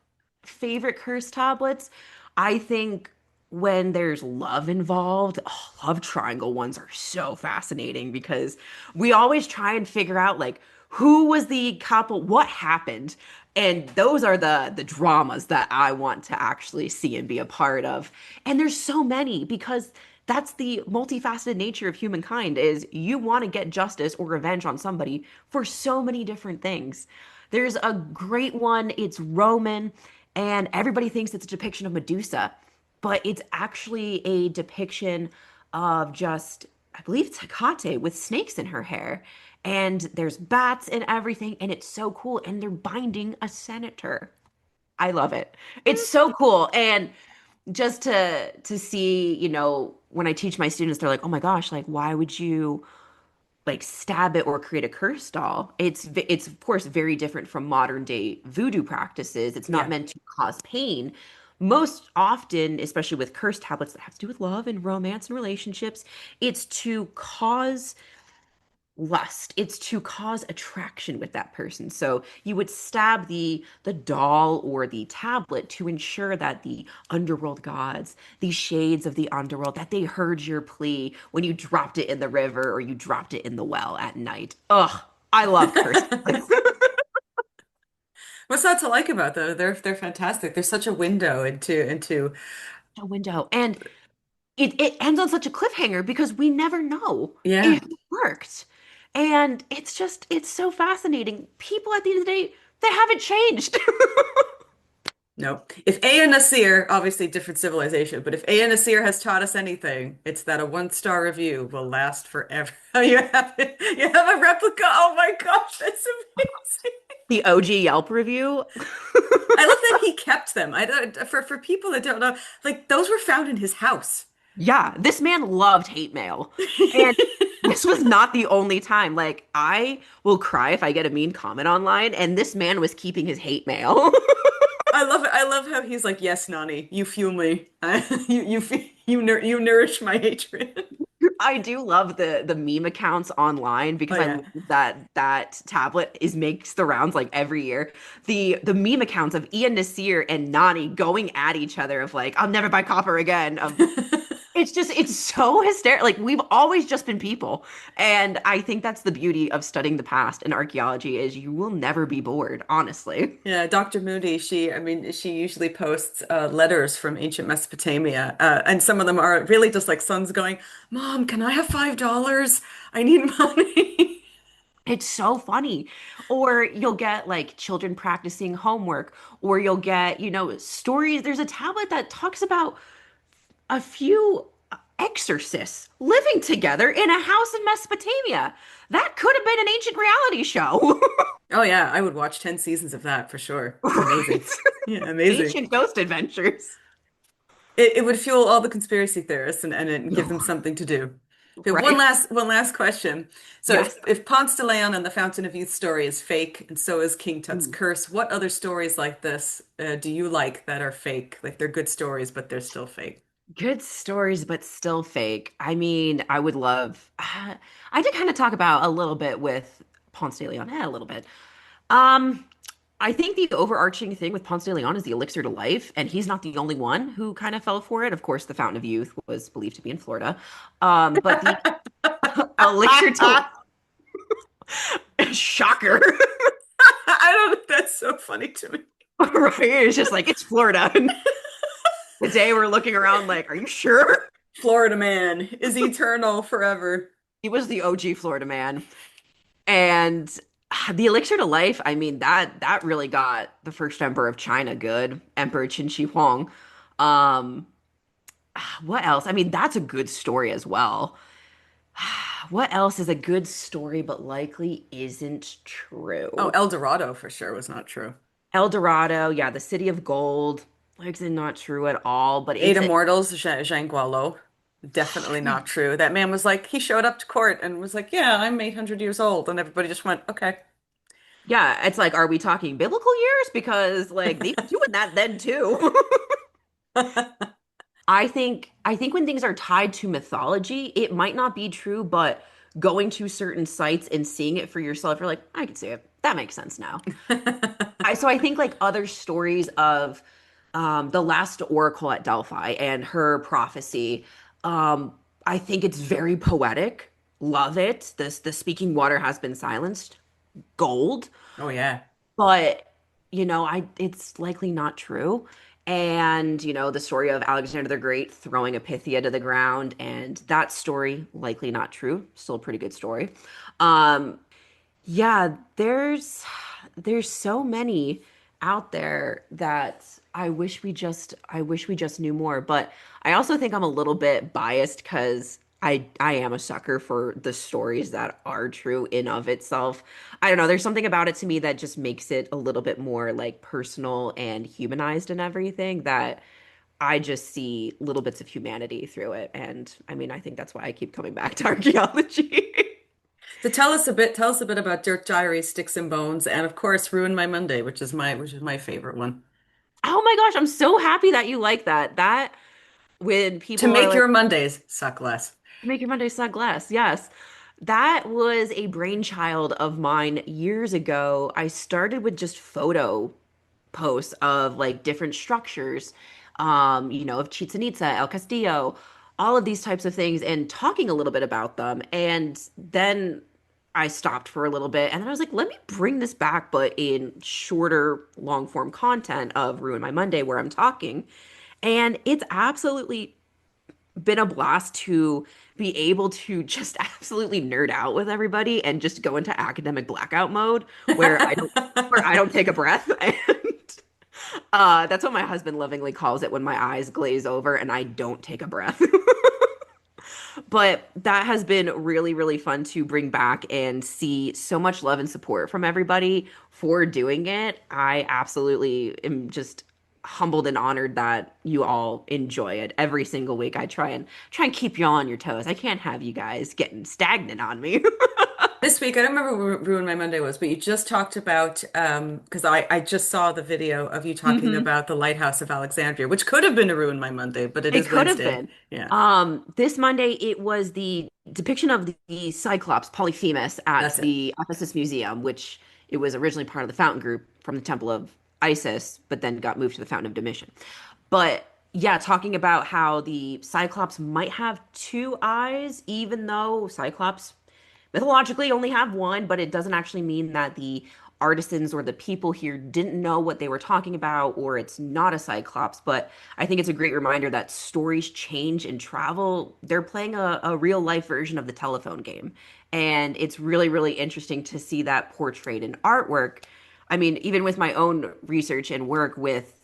favorite curse tablets. I think when there's love involved, love triangle ones are so fascinating because we always try and figure out like who was the couple, what happened. And those are the dramas that I want to actually see and be a part of. And there's so many because that's the multifaceted nature of humankind is you want to get justice or revenge on somebody for so many different things. There's a great one, it's Roman, and everybody thinks it's a depiction of Medusa, but it's actually a depiction of just, I believe it's Hecate with snakes in her hair. And there's bats and everything, and it's so cool. And they're binding a senator. I love it. It's so cool. And just to see, when I teach my students, they're like, "Oh my gosh, like why would you like stab it or create a curse doll?" It's of course very different from modern day voodoo practices. It's not Yeah. meant to cause pain. Most often, especially with curse tablets that have to do with love and romance and relationships, it's to cause lust. It's to cause attraction with that person. So you would stab the doll or the tablet to ensure that the underworld gods, these shades of the underworld, that they heard your plea when you dropped it in the river or you dropped it in the well at night. Ugh, I love curse tablets. What's not to like about them? They're fantastic. They're such a window into A window. And it ends on such a cliffhanger because we never know if yeah. it worked. And it's so fascinating. People at the end of the day, they haven't changed. Nope. If Aya Nasir, obviously different civilization, but if Aya Nasir has taught us anything, it's that a one-star review will last forever. You have a replica. Oh my gosh, that's amazing. The OG Yelp review. I love that he kept them. I don't for people that don't know, like those were found in his house. Yeah, this man loved hate mail. And this was not the only time. Like, I will cry if I get a mean comment online, and this man was keeping his hate mail. I love it. I love how he's like, "Yes, Nani, you fuel me. You nourish my hatred." I do love the meme accounts online Oh because I yeah. love that that tablet is makes the rounds like every year. The meme accounts of Ian Nasir and Nani going at each other of like, I'll never buy copper again. Of it's so hysterical. Like we've always just been people. And I think that's the beauty of studying the past and archaeology is you will never be bored, honestly. Yeah, Dr. Moody, I mean, she usually posts letters from ancient Mesopotamia, and some of them are really just like sons going, "Mom, can I have $5? I need money." It's so funny. Or you'll get like children practicing homework, or you'll get, stories. There's a tablet that talks about a few exorcists living together in a house in Mesopotamia. That could have been an ancient reality show. Oh yeah, I would watch 10 seasons of that for sure. Amazing. Right? Yeah, amazing. Ancient ghost adventures. It would fuel all the conspiracy theorists and give them something to do. Okay, Right? one last question. So Yes. if Ponce de Leon and the Fountain of Youth story is fake, and so is King Tut's Ooh. curse, what other stories like this do you like that are fake? Like they're good stories, but they're still fake. Good stories, but still fake. I mean, I would love. I did kind of talk about a little bit with Ponce de Leon, a little bit. Um, I think the overarching thing with Ponce de Leon is the elixir to life, and he's not the only one who kind of fell for it. Of course, the Fountain of Youth was believed to be in Florida, but the elixir to shocker, I don't, that's so funny to me. right? It's just like it's Florida. And today we're looking around like, are you sure? Florida man is eternal forever. He was the OG Florida man. And the elixir to life, I mean, that really got the first emperor of China good, Emperor Qin Shi Huang. Um, what else? I mean, that's a good story as well. What else is a good story but likely isn't Oh, true? El Dorado for sure was not true. El Dorado, yeah, the City of Gold. Like, it's not true at all, but Eight it's a Immortals, Zhang Guolou. Definitely not true. That man was like, he showed up to court and was like, "Yeah, I'm 800 years old." And everybody just went, "Okay." yeah, it's like, are we talking biblical years? Because like they were doing that then too. I think when things are tied to mythology, it might not be true, but going to certain sites and seeing it for yourself, you're like, I can see it. That makes sense now. I think like other stories of the last oracle at Delphi and her prophecy, um, I think it's very poetic. Love it. The speaking water has been silenced. Gold. Oh yeah. But it's likely not true. And the story of Alexander the Great throwing a Pythia to the ground, and that story likely not true. Still a pretty good story. Um, yeah, there's so many out there that I wish we just knew more. But I also think I'm a little bit biased because I am a sucker for the stories that are true in of itself. I don't know, there's something about it to me that just makes it a little bit more like personal and humanized and everything that I just see little bits of humanity through it. And I mean, I think that's why I keep coming back to archaeology. So tell us a bit about Dirt Diaries, Sticks and Bones, and of course, Ruin My Monday, which is my favorite one. Oh my gosh, I'm so happy that you like that. That when To people are make like, your Mondays suck less. make your Monday suck less. Yes. That was a brainchild of mine years ago. I started with just photo posts of like different structures, of Chichen Itza, El Castillo, all of these types of things, and talking a little bit about them. And then I stopped for a little bit, and then I was like, let me bring this back, but in shorter, long form content of Ruin My Monday, where I'm talking. And it's absolutely been a blast to be able to just absolutely nerd out with everybody and just go into academic blackout mode where I don't take a breath. And that's what my husband lovingly calls it when my eyes glaze over and I don't take a breath. But that has been really, really fun to bring back and see so much love and support from everybody for doing it. I absolutely am just humbled and honored that you all enjoy it every single week. I try and keep you all on your toes. I can't have you guys getting stagnant on me. This week, I don't remember what Ruin My Monday was, but you just talked about because I just saw the video of you talking hmm about the Lighthouse of Alexandria, which could have been a Ruin My Monday, but it It is could have Wednesday. been. Yeah, This Monday, it was the depiction of the Cyclops Polyphemus at that's it. the Ephesus Museum, which it was originally part of the Fountain Group from the Temple of Isis, but then got moved to the Fountain of Domitian. But yeah, talking about how the Cyclops might have two eyes, even though Cyclops mythologically only have one, but it doesn't actually mean that the artisans or the people here didn't know what they were talking about or it's not a cyclops. But I think it's a great reminder that stories change and travel. They're playing a real life version of the telephone game, and it's really, really interesting to see that portrayed in artwork. I mean, even with my own research and work with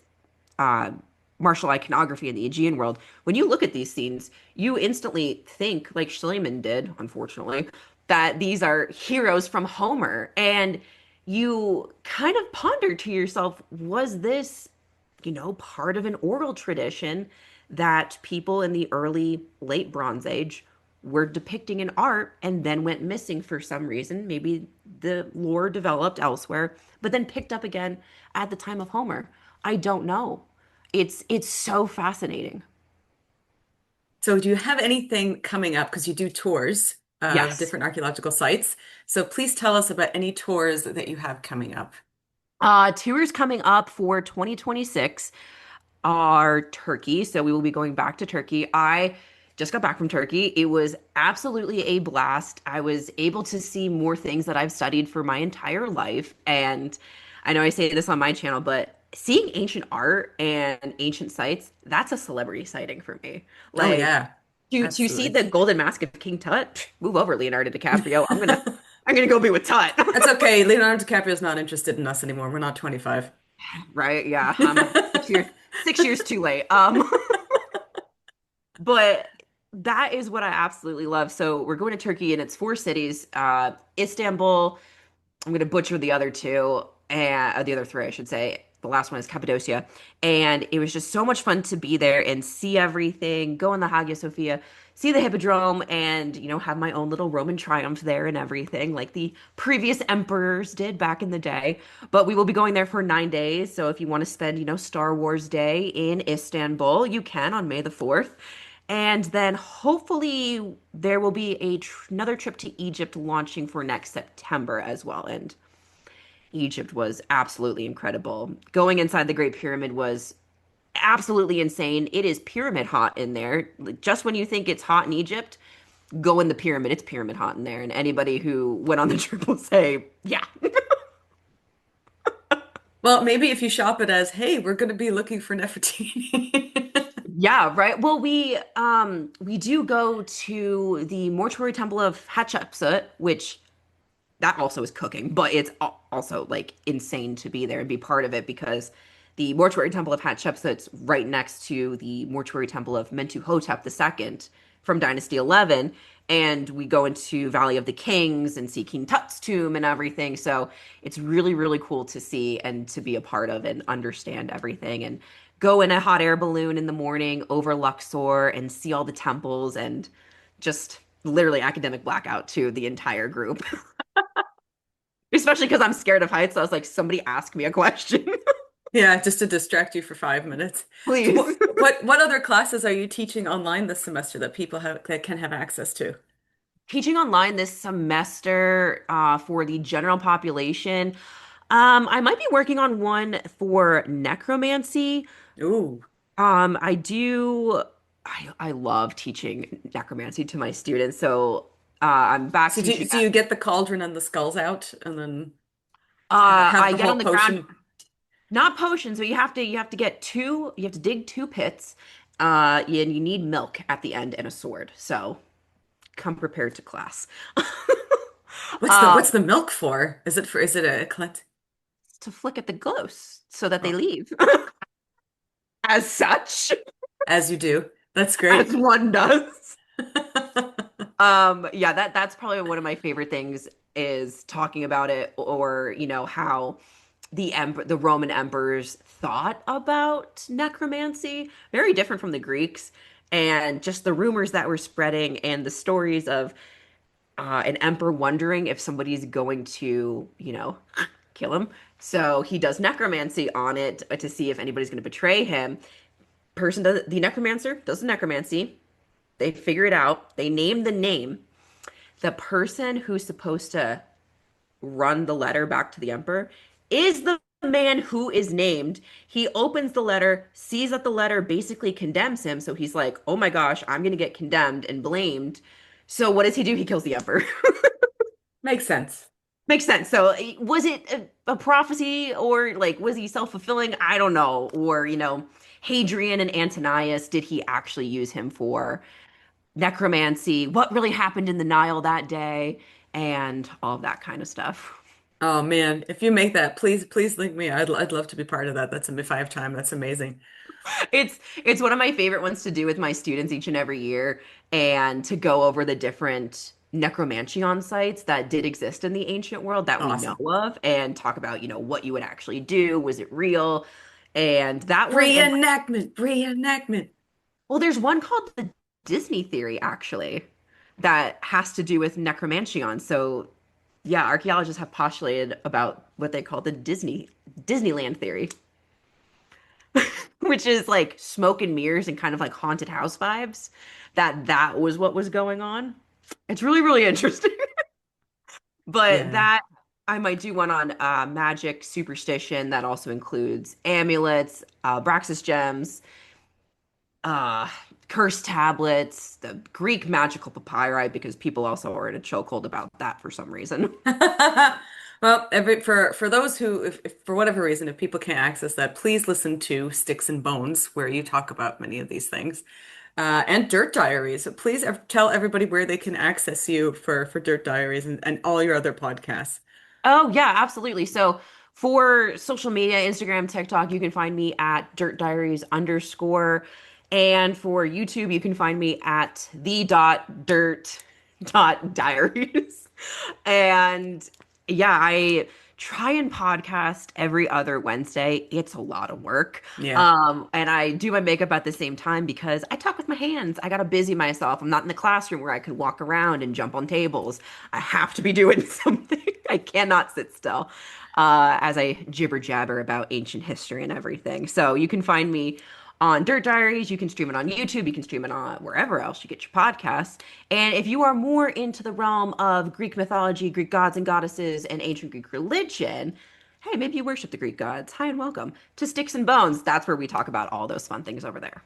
uh, martial iconography in the Aegean world, when you look at these scenes, you instantly think, like Schliemann did, unfortunately, that these are heroes from Homer. And you kind of ponder to yourself, was this, part of an oral tradition that people in the early, late Bronze Age were depicting in art and then went missing for some reason? Maybe the lore developed elsewhere, but then picked up again at the time of Homer. I don't know. It's so fascinating. So, do you have anything coming up? Because you do tours of Yes. different archaeological sites. So, please tell us about any tours that you have coming up. Tours coming up for 2026 are Turkey. So we will be going back to Turkey. I just got back from Turkey. It was absolutely a blast. I was able to see more things that I've studied for my entire life. And I know I say this on my channel, but seeing ancient art and ancient sites, that's a celebrity sighting for me. Oh, Like yeah, to see absolutely. the golden mask of King Tut, move over, Leonardo DiCaprio. I'm gonna go be with Tut. That's okay. Leonardo DiCaprio's not interested in us anymore. We're not 25. Right? Yeah. I'm 6 years too late. But that is what I absolutely love. So we're going to Turkey and it's four cities, Istanbul. I'm going to butcher the other two and the other three, I should say. The last one is Cappadocia. And it was just so much fun to be there and see everything, go in the Hagia Sophia, see the Hippodrome, and, have my own little Roman triumph there and everything, like the previous emperors did back in the day. But we will be going there for 9 days. So if you want to spend, Star Wars Day in Istanbul, you can on May the 4th. And then hopefully there will be another trip to Egypt launching for next September as well. And Egypt was absolutely incredible. Going inside the Great Pyramid was absolutely insane. It is pyramid hot in there. Just when you think it's hot in Egypt, go in the pyramid. It's pyramid hot in there. And anybody who went on the trip will say, yeah. Well, maybe if you shop it as, hey, we're going to be looking for Nefertiti. Yeah, right. Well, we do go to the mortuary temple of Hatshepsut, which that also is cooking, but it's also like insane to be there and be part of it because the mortuary temple of Hatshepsut's right next to the mortuary temple of Mentuhotep II from Dynasty 11. And we go into Valley of the Kings and see King Tut's tomb and everything. So it's really, really cool to see and to be a part of and understand everything. And go in a hot air balloon in the morning over Luxor and see all the temples and just literally academic blackout to the entire group. Especially because I'm scared of heights. So I was like, somebody ask me a question, Yeah, just to distract you for 5 minutes. So please. what other classes are you teaching online this semester that people have that can have access to? Teaching online this semester for the general population. I might be working on one for necromancy. Ooh. I do. I love teaching necromancy to my students. So I'm back teaching So that. you get the cauldron and the skulls out and then have I the get whole on the ground, potion. not potions, but you have to get two. You have to dig two pits. And you need milk at the end and a sword. So come prepared to class. What's Um, the milk for? Is it a collect? to flick at the ghosts so that they Oh, leave. As such, as you do. That's as great. one does. Yeah, that's probably one of my favorite things is talking about it or, how the Roman emperors thought about necromancy, very different from the Greeks, and just the rumors that were spreading and the stories of an emperor wondering if somebody's going to, kill him. So he does necromancy on it to see if anybody's going to betray him. The necromancer does the necromancy. They figure it out. They name the name. The person who's supposed to run the letter back to the emperor is the man who is named. He opens the letter, sees that the letter basically condemns him. So he's like, oh my gosh, I'm going to get condemned and blamed. So what does he do? He kills the emperor. Makes sense. Makes sense. So was it a prophecy or like was he self-fulfilling? I don't know. Or, Hadrian and Antonius, did he actually use him for necromancy? What really happened in the Nile that day? And all of that kind of stuff. Oh man, if you make that, please link me. I'd love to be part of that. That's if I have time. That's amazing. It's one of my favorite ones to do with my students each and every year and to go over the different necromantion sites that did exist in the ancient world that we know Awesome. of and talk about, what you would actually do. Was it real? And that one, and Reenactment. well, there's one called the Disney theory actually that has to do with necromantion. So yeah, archaeologists have postulated about what they call the Disneyland theory, which is like smoke and mirrors and kind of like haunted house vibes, that was what was going on. It's really, really interesting. But Yeah. that I might do one on magic superstition that also includes amulets, Braxis gems, uh, cursed tablets, the Greek magical papyri, because people also are in a chokehold about that for some reason. Well, for those who, if for whatever reason, if people can't access that, please listen to Sticks and Bones, where you talk about many of these things, and Dirt Diaries. So please tell everybody where they can access you for Dirt Diaries and all your other podcasts. Oh, yeah, absolutely. So for social media, Instagram, TikTok, you can find me at Dirt Diaries underscore. And for YouTube, you can find me at the dot dirt dot diaries. And yeah, I try and podcast every other Wednesday. It's a lot of work. Yeah. And I do my makeup at the same time because I talk with my hands. I gotta busy myself. I'm not in the classroom where I can walk around and jump on tables. I have to be doing something. I cannot sit still as I jibber jabber about ancient history and everything. So you can find me on Dirt Diaries. You can stream it on YouTube. You can stream it on wherever else you get your podcasts. And if you are more into the realm of Greek mythology, Greek gods and goddesses, and ancient Greek religion, hey, maybe you worship the Greek gods. Hi and welcome to Sticks and Bones. That's where we talk about all those fun things over there.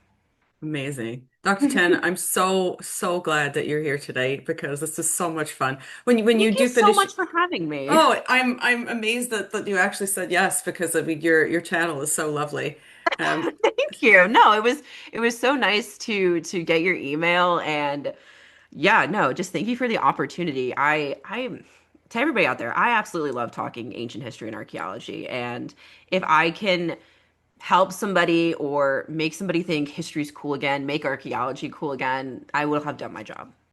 Amazing. Dr. Ten, I'm so glad that you're here today because this is so much fun. When you Thank you do so finish, much for having me. oh, I'm amazed that you actually said yes because I mean, your channel is so lovely. Um, Thank you. No, it was so nice to get your email and yeah, no, just thank you for the opportunity. I to everybody out there, I absolutely love talking ancient history and archaeology. And if I can help somebody or make somebody think history's cool again, make archaeology cool again, I will have done my job.